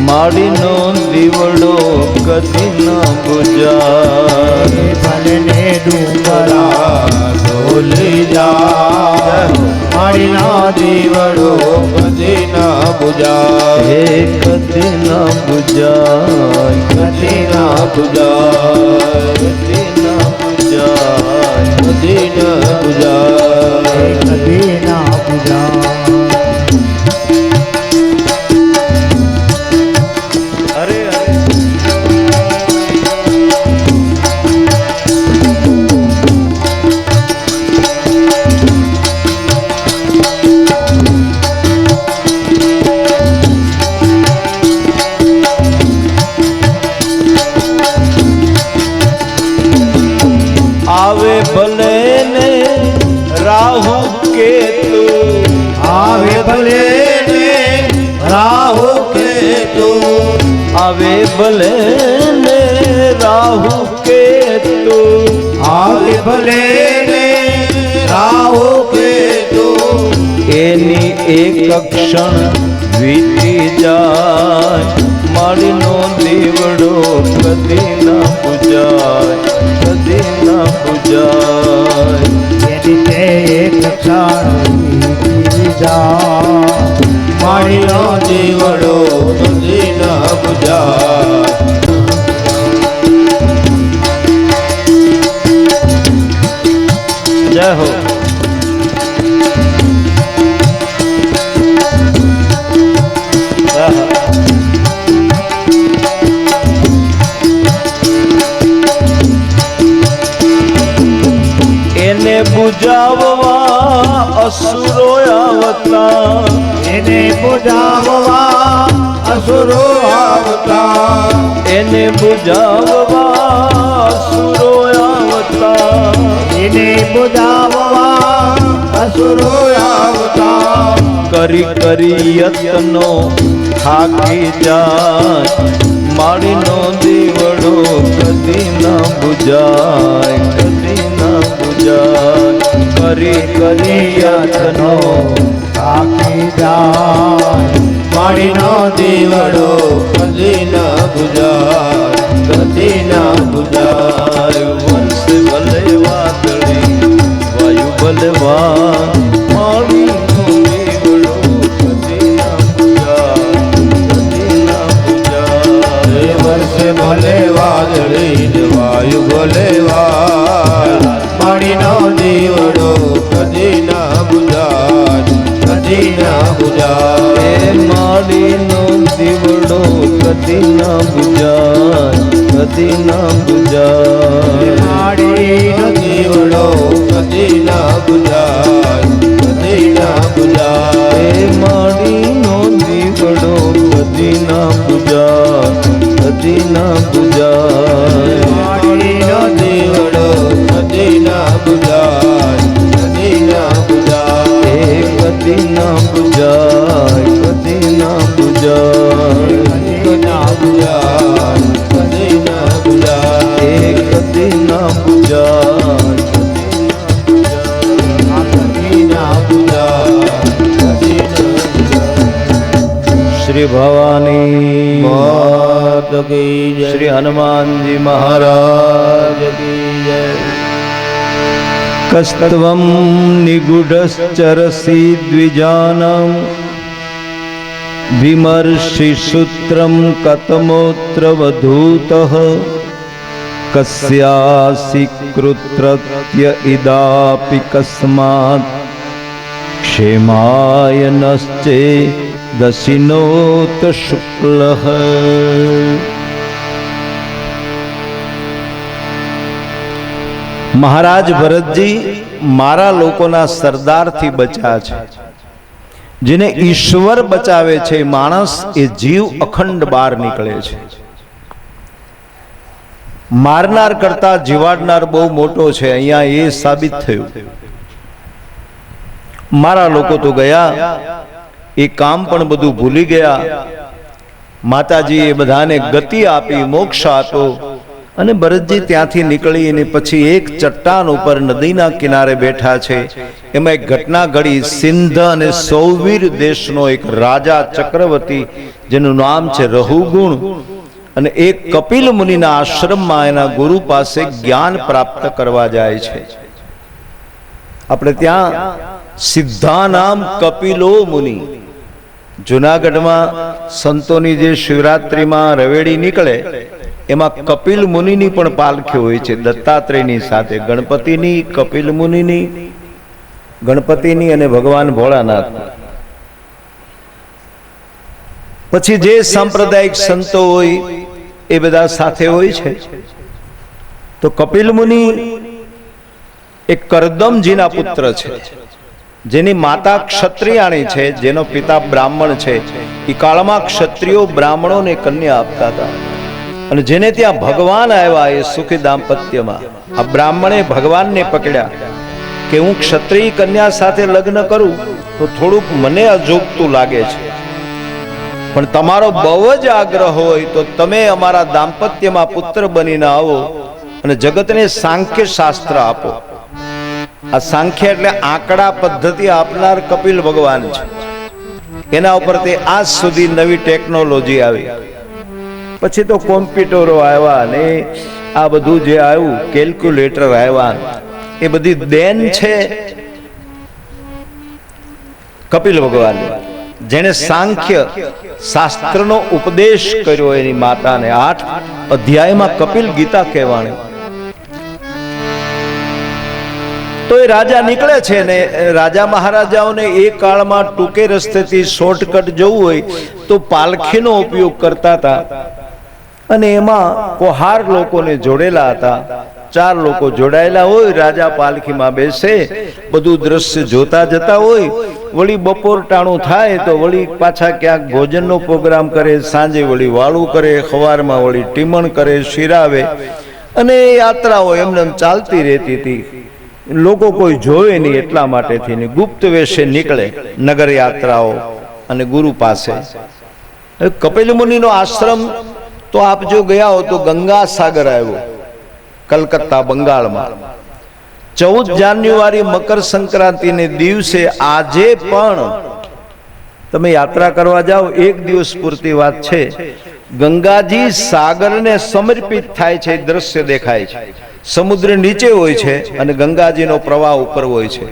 માળીનો દીવડો કદી ના બુજાય ભલે ને ડુંગરા ડોલી જાય માળીનો દીવડો કદી ના બુજાય હે કદી ના બુજાય કદી ના બુજાય કદી ના બુજાય કદી ના બુજાય કદી ના બુજાય અરે અરે રાહુ કેતુ આવે ભલે ને રાહુ કેતુ આવે ભલે ને રાહુ કેતુ આવે ભલે ને રાહુ કેતુ એની એક ક્ષણ વીતી જાય માળીનો દીવડો કદી ના પૂજાય કદી ના પૂજાય એની તે એક ક્ષણ વીતી જાય માળીનો દીવડો કદી ના પૂજાય જય હો એને બુજાવવા અસુરો આવતા એને બુજાવવા અસુરો આવતા એને બુજાવવા અસુરો આવતા એને બુજાવવા અસુરો આવતા કરી કરી યત્નો થાકી જાય માળીનો દીવડો કદી ના બુજાય કદી ના બુજાય કરી કરી યત્નો થાકી જાય માળીનો દીવડો કદી ના બુજાય કદી ના બુજાય વંશ ભલે વાદળી વાયુ ભલે વાન માળીનો દીવડો કદી ના બુજાય કદી ના બુજાય વર્ષે ભલે વાદળી ને વાયુ ભલે વાય માળીનો દીવડો કદી ના બુજાય કદી ના બુજાય એ માળીનો દીવડો કદી ના બુજાય કદી ના બુજાય માળીનો દીવડો કદી ના બુજાય કદી ના બુજાય એ માળીનો દીવડો કદી ના બુજાય કદી ના બુજાય માળીનો દીવડો કદી ના બુજાય કદી ના બુજાય એ કદી ના બુજાય કદી ના બુજાય કદી ના બુજાય કદી ના બુજાય એ કદી ના બુજાય કદી ના બુજાય કદી ના બુજાય શ્રી ભવાની માત કી જય શ્રી હનુમાનજી મહારાજ કી જય કસ્ત્વં નિગૂઢશ્ચરસી દ્વિજાનં વિમર્શિ સૂત્રં કતમોત્ર વધૂતઃ કસ્યાસि કૃત્રત્ય ઇદાપि કસ્માत् ક્ષેમાય નશ્ચે દશિનોત શુક્લઃ મહારાજ ભરતજી મારા લોકોના સરદારથી બચ્યા છે જેને ઈશ્વર બચાવે છે માણસ એ જીવ અખંડ બહાર નીકળે છે મારનાર કરતા જીવાડનાર બહુ મોટો છે અહીંયા એ સાબિત થયું મારા લોકો તો ગયા એ કામ પણ બધું ભૂલી ગયા માતાજી એ બધાને ગતિ આપી મોક્ષ આપો અને ભરતજી ત્યાંથી નીકળી અને પછી એક ચટ્ટાન ઉપર નદીના કિનારે બેઠા છે એમાં એક ઘટના ઘડી સિંધ અને સૌવીર દેશનો એક રાજા ચક્રવર્તી જેનું નામ છે રહુગુણ અને એક કપિલ મુનિના આશ્રમમાં એના ગુરુ પાસે જ્ઞાન પ્રાપ્ત કરવા જાય છે આપણે ત્યાં સિદ્ધા નામ કપિલો મુનિ જુનાગઢમાં સંતોની જે શિવરાત્રીમાં રવેડી નીકળે એમાં કપિલ મુનિની પણ પાલખી હોય છે દત્તાત્રેયની સાથે ગણપતિની કપિલ મુનિની ગણપતિની અને ભગવાન ભોળાનાથ પછી જે સાંપ્રદાયિક સંતો હોય એ બધા સાથે હોય છે તો કપિલ મુનિ એક કરદમજીના પુત્ર છે જેની માતા ક્ષત્રિયાણી છે જેનો પિતા બ્રાહ્મણ છે એ કાળમાં ક્ષત્રિયો બ્રાહ્મણોને કન્યા આપતા હતા અને જેને ત્યાં ભગવાન આવ્યા એ સુખી દાંપત્યમાં આ બ્રાહ્મણે ભગવાનને પકડ્યા કે હું ક્ષત્રિય કન્યા સાથે લગ્ન કરું તો થોડુંક મને અજોગતું લાગે છે, પણ તમારો બહુ જ આગ્રહ હોય તો તમે અમારા દાંપત્યમાં પુત્ર બનીને આવો અને જગતને સાંખ્ય શાસ્ત્ર આપો. આ સાંખ્ય એટલે આંકડા પદ્ધતિ આપનાર કપિલ ભગવાન છે. એના ઉપરથી આજ સુધી નવી ટેકનોલોજી આવી. પછી તો કોમ્પ્યુટરો આવ્યા ને આ બધું જે આવ્યું, કેલ્ક્યુલેટર આવ્યા, એ બધી દેન છે કપિલ ભગવાન, જેને સાંખ્ય શાસ્ત્રનો ઉપદેશ કર્યો એની માતાને. 8 અધ્યાયમાં કપિલ ગીતા કહેવાણી. તો એ રાજા નીકળે છે ને રાજા મહારાજાઓને એ કાળમાં ટૂંકે રસ્તેથી શોર્ટકટ જવું હોય તો પાલખીનો ઉપયોગ કરતા હતા, અને એમાં કોહાર લોકોને જોડેલા હતા. 4 લોકો જોડાયેલા હોય, રાજા પાલખીમાં બેસે, બધું દ્રશ્ય જોતા જતા હોય. વળી બપોર ટાણું થાય તો વળી પાછા ક્યાંક ભોજનનો પ્રોગ્રામ કરે, સાંજે વળી વાળું કરે, સવારમાં વળી ટીમણ કરે, શિરાવે, અને યાત્રાઓ એમને ચાલતી રહેતી હતી. લોકો કોઈ જોવે નહીં એટલા માટેથી ગુપ્ત વેશે નીકળે નગર યાત્રાઓ અને ગુરુ પાસે. કપિલ મુનિનો આશ્રમ તો આપ જો ગયા હો તો ગંગા સાગર આવ્યો કલકત્તા, બંગાળમાં. 14 જાન્યુઆરી મકર સંક્રાંતિને દિવસે આજે પણ તમે યાત્રા કરવા જાઓ, એક દિવસ પૂરતી વાત છે, ગંગાજી સાગરને સમર્પિત થાય છે, દ્રશ્ય દેખાય છે. સમુદ્ર નીચે હોય છે અને ગંગાજીનો પ્રવાહ ઉપર હોય છે.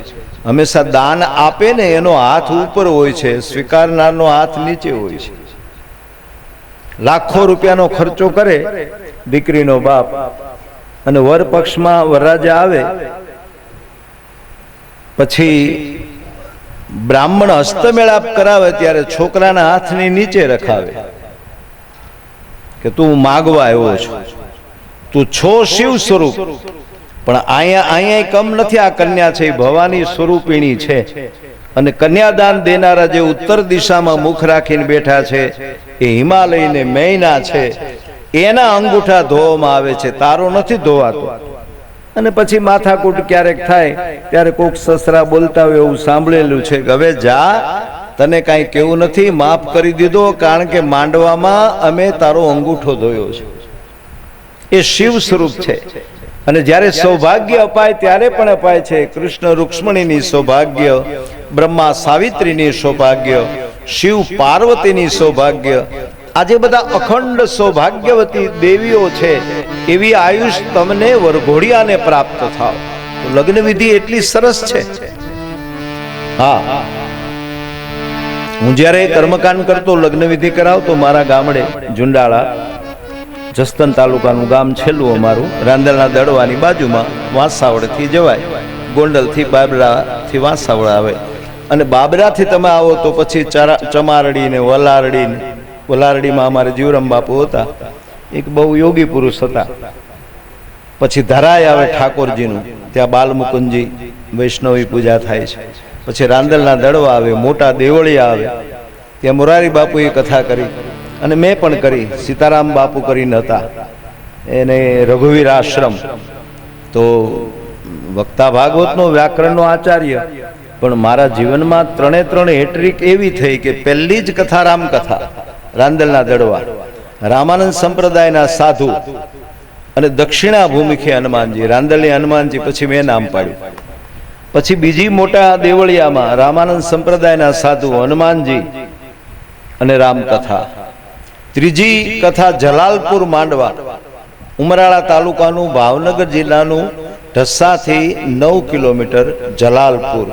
હંમેશા દાન આપે ને એનો હાથ ઉપર હોય છે, સ્વીકારનારનો હાથ નીચે હોય છે. લાખો રૂપિયાનો ખર્ચો કરે દીકરીનો બાપ, અને વર પક્ષમાં વરરાજા આવે પછી બ્રાહ્મણ હસ્તમેળાપ કરાવે ત્યારે છોકરાના હાથની નીચે રખાવે કે તું માગવા આવ્યો છો, તું છો શિવ સ્વરૂપ, પણ અહીંયા કમ નથી. આ કન્યા છે ભવાની સ્વરૂપિણી છે, અને કન્યાદાન દેનારા જે ઉત્તર દિશામાં મુખ રાખીને બેઠા છે એ હિમાલયને મૈના છે, એના અંગૂઠા ધોવામાં આવે છે, તારો નથી ધોવાતો. અને પછી માથાકૂટ ક્યારેક થાય ત્યારે કોક સસરા બોલતા હોય એવું સાંભળેલું છે કે હવે જા, તને કાંઈ કેવું નથી, માફ કરી દીધો, કારણ કે માંડવામાં અમે તારો અંગૂઠો ધોયો છે. એ શિવ સ્વરૂપ છે. અને જ્યારે સૌભાગ્ય અપાય ત્યારે પણ અપાય છે. કૃષ્ણ રૂક્ષ્મણીની સૌભાગ્ય, બ્રહ્મા સાવિત્રીની સૌભાગ્ય, શિવ પાર્વતીની સૌભાગ્ય, આજે બધા અખંડ સૌભાગ્યવતી દેવીઓ છે. એવી આયુષ તમને વરઘોડિયાને પ્રાપ્ત થાવ. લગ્ન વિધિ એટલી સરસ છે. હા, હું જ્યારે કર્મકાંડ કરતો, લગ્ન વિધિ કરાવતો મારા ગામડે જુંડાળા, જસદન તાલુકાનું ગામ છેલ્લું અમારું, રાંદલના દડવાની બાજુમાં. વાંસાવડથી જવાય, ગોંડલથી બાબરાથી વાંસાવડ આવે, અને બાબરાથી તમે આવો તો પછી ચમારડી ને વલારડી ને, વલારડીમાં અમારે જીવરામ બાપુ હતા, એક બહુ યોગી પુરુષ હતા. પછી ધરાય આવે ઠાકોરજીનું, ત્યાં બાલમુકુંદજી વૈષ્ણવી પૂજા થાય છે. પછી રાંદલના દડવા આવે, મોટા દેવળિયા આવે, ત્યાં મોરારી બાપુએ કથા કરી, અને મેં પણ કરી. સીતારામ બાપુ કરીને હતા, એને રઘુવીર આશ્રમ. તો વક્તા ભાગવતનો વ્યાકરણનો આચાર્ય, પણ મારા જીવનમાં 3 હેટ્રિક એવી થઈ કે પહેલી જ કથા રામકથા, રાંદલના દડવા, રામાનંદ સંપ્રદાયના સાધુ, અને દક્ષિણા ભૂમિખે હનુમાનજી, રાંદલની હનુમાનજી, પછી મેં નામ પાડ્યું. પછી બીજી મોટા દેવળિયામાં રામાનંદ સંપ્રદાયના સાધુ, હનુમાનજી અને રામકથા. ત્રીજી કથા જલાલપુર માંડવા, ઉમરાળા તાલુકાનું, ભાવનગર જિલ્લાનું, ઢસાથી 9 કિલોમીટર જલાલપુર,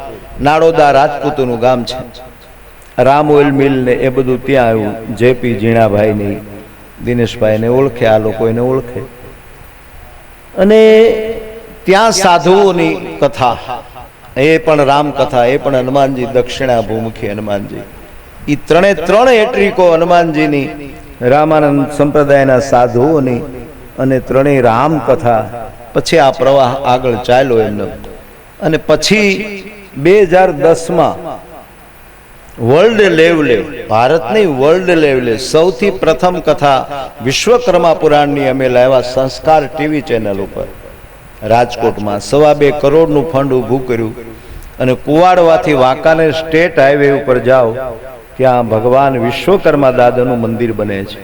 નાડોદા રાજપૂતોનું ગામ છે. રામ ઓઇલ મિલ ને એ બધું ત્યાં આવ્યું. જેપી ઝીણાભાઈ ની, દિનેશભાઈ ને ઓળખે, આ લોકો એને ઓળખે. અને ત્યાં સાધુઓની કથા, એ પણ રામકથા, એ પણ હનુમાનજી, દક્ષિણા ભૂમુખી હનુમાનજી. એ 3 હેટ્રિકો હનુમાનજીની, રામાનંદ સંપ્રદાયના સાધુઓની, અને 3 રામકથા. પછી આ પ્રવાહ આગળ ચાલ્યો એમનો. અને પછી 2010માં વર્લ્ડ લેવલે, ભારતની વર્લ્ડ લેવલે સૌથી પ્રથમ કથા વિશ્વકર્મા પુરાણની અમે લાવ્યા સંસ્કાર ટીવી ચેનલ ઉપર. રાજકોટમાં 2.25 કરોડનું ફંડ ઊભું કર્યું અને કુવાડવાથી વાંકાનેર સ્ટેટ હાઈવે ઉપર જાઓ ત્યાં ભગવાન વિશ્વકર્મા દાદાનું મંદિર બને છે.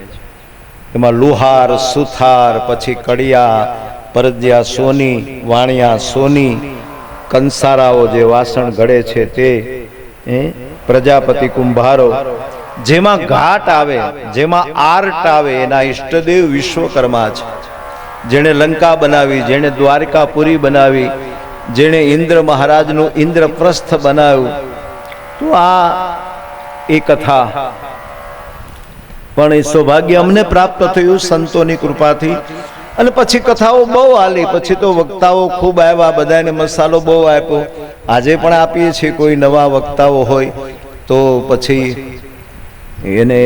એમાં લુહાર, સુથાર, પછી કડિયા, પરજિયા સોની, વાણિયા સોની, કંસારાઓ જે વાસણ ઘડે છે તે, પ્રજાપતિ કુંભારો, જેમાં ઘાટ આવે, જેમાં આર્ટ આવે, એના ઈષ્ટદેવ વિશ્વકર્મા છે. જેણે લંકા બનાવી, જેણે દ્વારકાપુરી બનાવી, જેણે ઇન્દ્ર મહારાજનું ઇન્દ્રપ્રસ્થ બનાવ્યું. તો આ એ કથા પણ એ સૌભાગ્ય અમને પ્રાપ્ત થયું સંતોની કૃપાથી. અને પછી કથાઓ બહુ હાલી, પછી તો વક્તાઓ ખૂબ આવ્યા, બધાને મસાલો બહુ આપ્યો. આજે પણ આપીએ છીએ, કોઈ નવા વક્તાઓ હોય તો પછી એને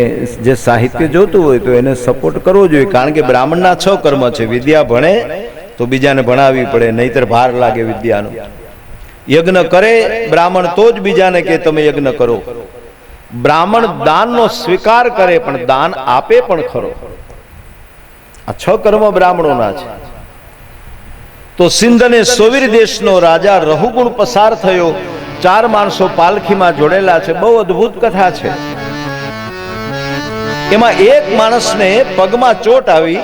જે સાહિત્ય જોતું હોય તો એને સપોર્ટ કરવો જોઈએ, કારણ કે બ્રાહ્મણના 6 કર્મ છે. વિદ્યા ભણે તો બીજાને ભણાવવી પડે, નહીતર ભાર લાગે વિદ્યાનો. યજ્ઞ કરે બ્રાહ્મણ તો જ બીજાને કે તમે યજ્ઞ કરો. બ્રાહ્મણ દાનનો સ્વીકાર કરે પણ દાન આપે પણ ખરો. આ 6 કર્મ બ્રાહ્મણોના છે. તો સિંધ અને સોવીર દેશનો રાજા રહુગુણ પસાર થયો. 4 માણસો પાલખીમાં જોડેલા છે. બહુ અદ્ભુત કથા છે. એમાં એક માણસને પગમાં ચોટ આવી,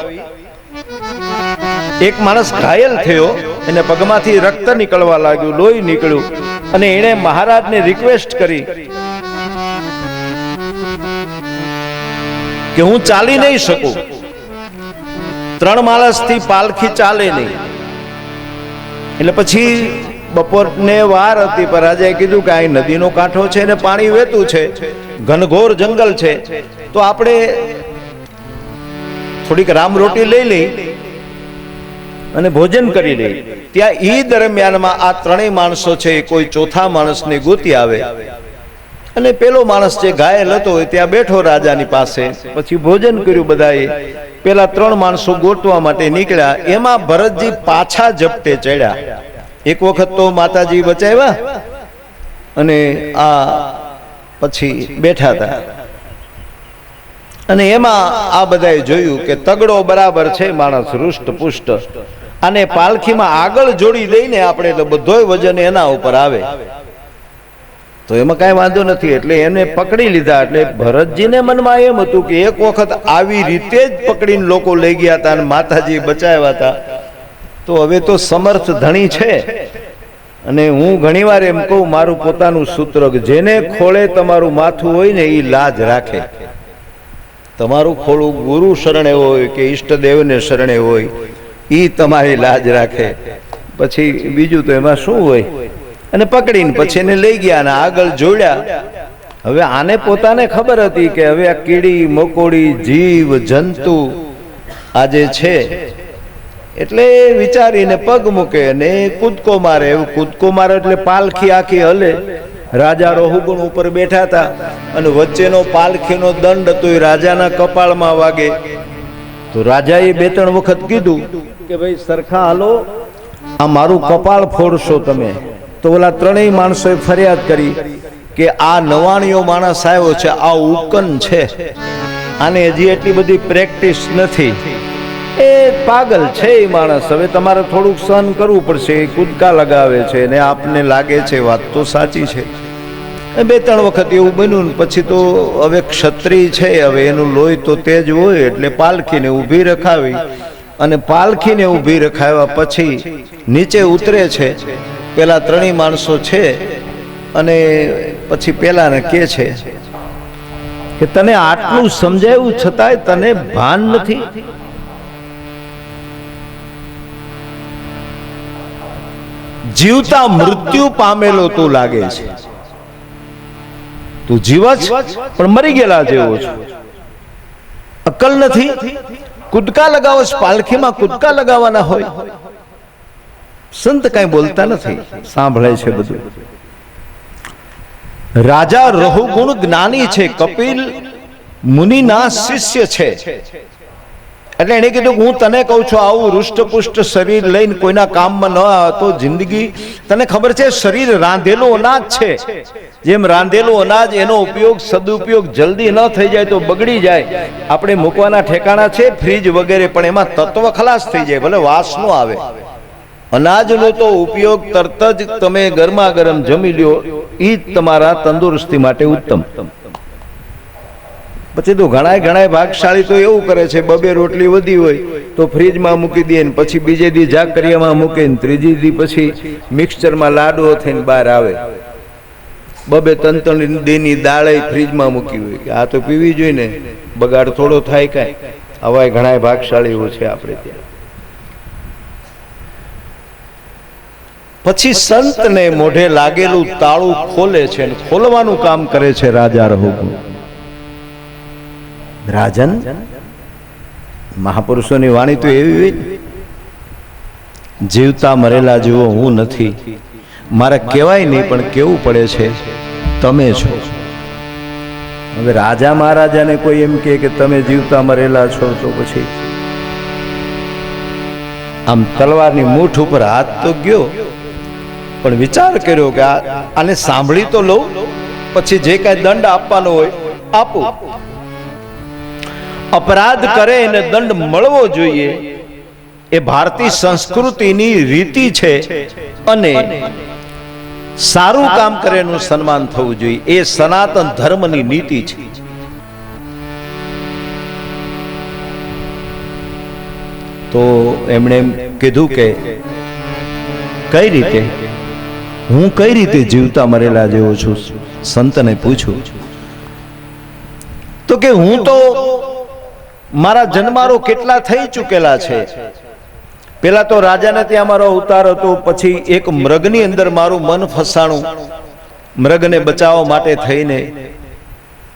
એક માણસ ઘાયલ થયો, એને પગમાંથી રક્ત નીકળવા લાગ્યું, લોહી નીકળ્યું, અને એણે મહારાજને રિક્વેસ્ટ કરી કે હું ચાલી નહીં શકું, 3 માણસથી પાલખી ચાલે નહીં. એટલે પછી બપોરને વાર હતી, પણ રાજાએ કીધું કે અહીં નદીનો કાંઠો છે ને પાણી વહેતું છે, ઘનઘોર જંગલ છે, તો આપણે થોડીક રામરોટી લઈ લઈ અને ભોજન કરી લઈ. ત્યાં ઈ દરમિયાનમાં આ 3 માણસો છે, કોઈ ચોથા માણસને ગોતી આવે અને પેલો માણસ જે ઘાયલ હતો ત્યાં બેઠો રાજાની પાસે. પછી ભોજન કર્યું બધાએ. પેલા 3 માણસો ગોતવા માટે નીકળ્યા. એમાં ભરતજી પાછા ઝપટે ચડ્યા. એક વખત તો માતાજી બચાવ્યા અને આ પછી બેઠા હતા. અને એમાં આ બધાએ જોયું કે તગડો બરાબર છે માણસ, હૃષ્ટ પુષ્ટ, અને પાલખીમાં આગળ જોડી દઈને આપણે તો બધોય વજન એના ઉપર આવે તો એમાં કાંઈ વાંધો નથી. એટલે એને પકડી લીધા. એટલે ભરતજીને મનમાં એમ હતું કે એક વખત આવી રીતે જ પકડીને લોકો લઈ ગયા હતા અને માતાજી બચાવ્યા હતા, તો હવે તો સમર્થ ધણી છે. અને હું ઘણીવાર એમ કહું, મારું પોતાનું સૂત્ર, જેને ખોળે તમારું માથું હોય ને એ લાજ રાખે. તમારું ખોળું ગુરુ શરણે હોય કે ઈષ્ટદેવને શરણે હોય, એ તમારી લાજ રાખે. પછી બીજું તો એમાં શું હોય. અને પકડીને પછી એને લઈ ગયા અને આગળ જોડ્યા. હવે આને પોતાને ખબર હતી કે હવે આ કીડી મકોડી જીવ જંતુ આ જે છે, એટલે વિચારીને પગ મૂકે અને કૂદકો મારે. એવું કૂદકો મારે એટલે પાલખી આખી હલે. રાજા રહુગુણ ઉપર બેઠા હતા અને વચ્ચેનો પાલખીનો દંડ હતો એ રાજાના કપાળમાં વાગે. તો રાજાએ 2-3 વખત કીધું કે ભાઈ સરખા હાલો, આ મારું કપાળ ફોડશો તમે. તો ઓલા 3 માણસોએ ફરિયાદ કરી કે આ 99 માણસ આવ્યો છે, આ ઉકન છે, આને હજી એટલી બધી પ્રેક્ટિસ નથી, એ પાગલ છે એ માણસ, હવે તમારે થોડુંક સહન કરવું પડશે. એ કૂદકા લગાવે છે ને આપને લાગે છે વાત તો સાચી છે. 2-3 વખત એવું બન્યું. પછી તો હવે ક્ષત્રિય છે, હવે એનું લોહી તો તેજ હોય, એટલે પાલખીને ઊભી રખાવી. અને પાલખીને ઊભી રખાવ્યા પછી નીચે ઉતરે છે પેલા 3 માણસો છે, અને પછી પેલાને કહે છે કે તને આટલું સમજાયું છતાંય તને ભાન નથી. જીવતા મૃત્યુ પામેલો તું લાગે છે, તું જીવ જ પણ મરી ગયેલા જેવો છે. અક્કલ નથી, કૂદકા લગાવો. પાલખીમાં કૂદકા લગાવવાના હોય. સંત કઈ બોલતા નથી, સાંભળે છે બધું. રાજા રહુગુણ જ્ઞાની છે, કપિલ મુનિના શિષ્ય છે. એટલે એને કીધું હું તને કહું છું, આવું હૃષ્ટપુષ્ટ શરીર લઈને કોઈના કામમાં ન આવે તો જિંદગી, તને ખબર છે શરીર રાંધેલું અનાજ છે. જેમ રાંધેલું અનાજ એનો ઉપયોગ સદુપયોગ જલ્દી ન થઈ જાય તો બગડી જાય. આપણે મૂકવાના ઠેકાણા છે ફ્રીજ વગેરે, પણ એમાં તત્વ ખલાસ થઈ જાય, ભલે વાસ ન આવે. અનાજનો તો ઉપયોગ તરત જ તમે ગરમા ગરમ જમી લ્યો, એ જ તમારા તંદુરસ્તી માટે ઉત્તમ. પછી તો ઘણા ભાગશાળી તો એવું કરે છે, બબે રોટલી વધી હોય તો ફ્રીજમાં મૂકી દે ને પછી બીજે દી જાકરિયામાં મૂકે ને ત્રીજી દી પછી મિક્સચરમાં લાડવો થઈને બહાર આવે. બબે ત્રણ દીની દાળ ફ્રીજમાં મૂકી હોય કે આ તો પીવી જોઈએ ને, બગાડ થોડો થાય કાંઈ. આવા ઘણા ભાગશાળીઓ છે આપણે ત્યાં. પછી સંતને મોઢે લાગેલું તાળું ખોલે છે અને ખોલવાનું કામ કરે છે રાજા રહુગુ. રાજન, મહાપુરુષોની વાણી તો એવી હોય, જીવતા મરેલા જેવો હું નથી, મારે કહેવાય નહીં પણ કેવું પડે છે તમે છો. હવે રાજા મહારાજાને કોઈ એમ કહે કે તમે જીવતા મરેલા છો તો પછી આમ તલવારની મૂઠ ઉપર હાથ તો ગયો, પણ વિચાર કર્યો કે આને સાંભળી તો લઉં, પછી જે કાંઈ દંડ આપવાનો હોય આપું. અપરાધ કરે એને દંડ મળવો જોઈએ, એ ભારતીય સંસ્કૃતિની રીતિ છે. અને સારું કામ કરે એનું સન્માન થવું જોઈએ, એ સનાતન ધર્મની નીતિ છે. તો એમણે એમ કીધું કે કઈ રીતે, હું કઈ રીતે જીવતા મરેલા જેવો છું? સંતને પૂછ્યું તો કે હું તો મારા જન્મારો કેટલા થઈ ચૂકેલા છે. પેલા તો રાજાને ત્યાં મારો અવતાર હતો, પછી એક મૃગની અંદર મારું મન ફસાણું મૃગને બચાવવા માટે થઈને,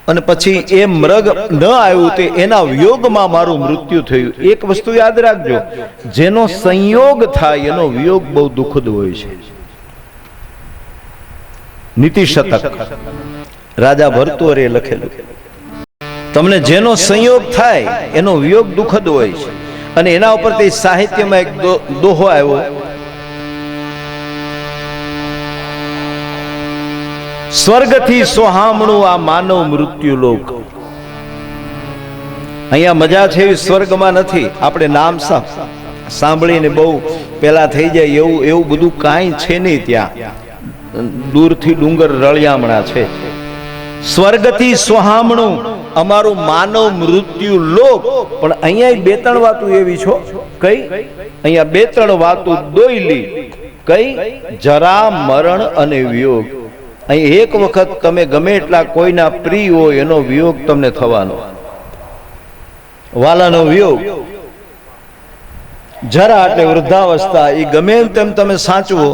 અને પછી એ મૃગ ન આવ્યું તે એના વિયોગમાં મારું મૃત્યુ થયું. એક વસ્તુ યાદ રાખજો, જેનો સંયોગ થાય એનો વિયોગ બહુ દુઃખદ હોય છે. નીતિ શતક રાજા ભરતુહરિએ લખેલું, તમને જેનો સંયોગ થાય એનો વિયોગ દુઃખદ હોય છે. અને એના ઉપરથી સાહિત્યમાં એક દોહો આવ્યો, સ્વર્ગથી સોહામણું આ માનવ મૃત્યુ લોક. અહીંયા મજા છે એવી સ્વર્ગમાં નથી. આપણે નામ સાંભળીને બહુ પેલા થઈ જાય એવું બધું કાંઈ છે નહીં. ત્યાં દૂરથી ડુંગર રળિયામણા છે. સ્વર્ગથી સોહામણું અમારું માનવ મૃત્યુ લોક. પણ અહીંયા બે ત્રણ વાતો એવી છો, કઈ અહીંયા બે ત્રણ વાતો દોયલી, કઈ જરા મરણ અને વિયોગ. અહીં એક વખત તમે ગમે એટલા કોઈના પ્રિય હોય એનો વિયોગ તમને થવાનો, વાલાનો વિયોગ. જરા એટલે વૃદ્ધાવસ્થા, એ ગમે તેમ તમે સાચવો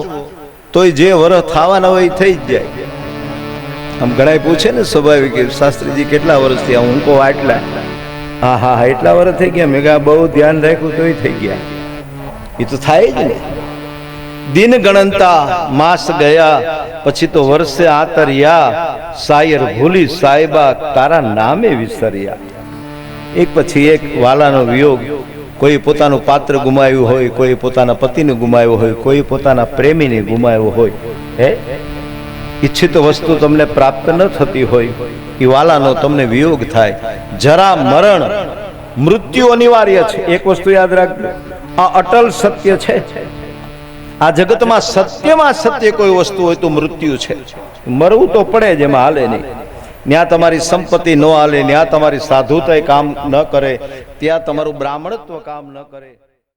તોય જે વરસ થવાના હોય થઈ જ જાય. આમ ઘણા પૂછે ને સ્વાભાવિક, શાસ્ત્રીજી કેટલા વર્ષ થયા? હું કહું આટલા. હા એટલા વર્ષ થઈ ગયા. મેં કહ્યું બહુ ધ્યાન રાખ્યું તોય થઈ ગયા. એ તો થાય જ ને. દિન ગણનતા માસ ગયા, પછી તો વર્ષે આતર્યા, શાયર ભૂલી સાહેબા તારા નામે વિસર્યા. એક પછી એક વાલાનો વિયોગ. કોઈ પોતાનું પાત્ર ગુમાવ્યું હોય, કોઈ પોતાના પતિને ગુમાવ્યો હોય, કોઈ પોતાના પ્રેમીને ગુમાવ્યો હોય. હે ઈચ્છિત વસ્તુ તમને પ્રાપ્ત ન થતી હોય, એ વાલાનો તમને વિયોગ થાય. જરા મરણ મૃત્યુ અનિવાર્ય છે. એક વસ્તુ યાદ રાખજો, આ અટલ સત્ય છે. આ જગતમાં સત્યમાં સત્ય કોઈ વસ્તુ હોય તો મૃત્યુ છે. મરવું તો પડે જ, એમાં હાલે નહીં. ત્યાં તમારી સંપત્તિ ન હાલે, ત્યાં તમારી સાધુતા કામ ન કરે, ત્યાં તમારું બ્રાહ્મણત્વ કામ ન કરે.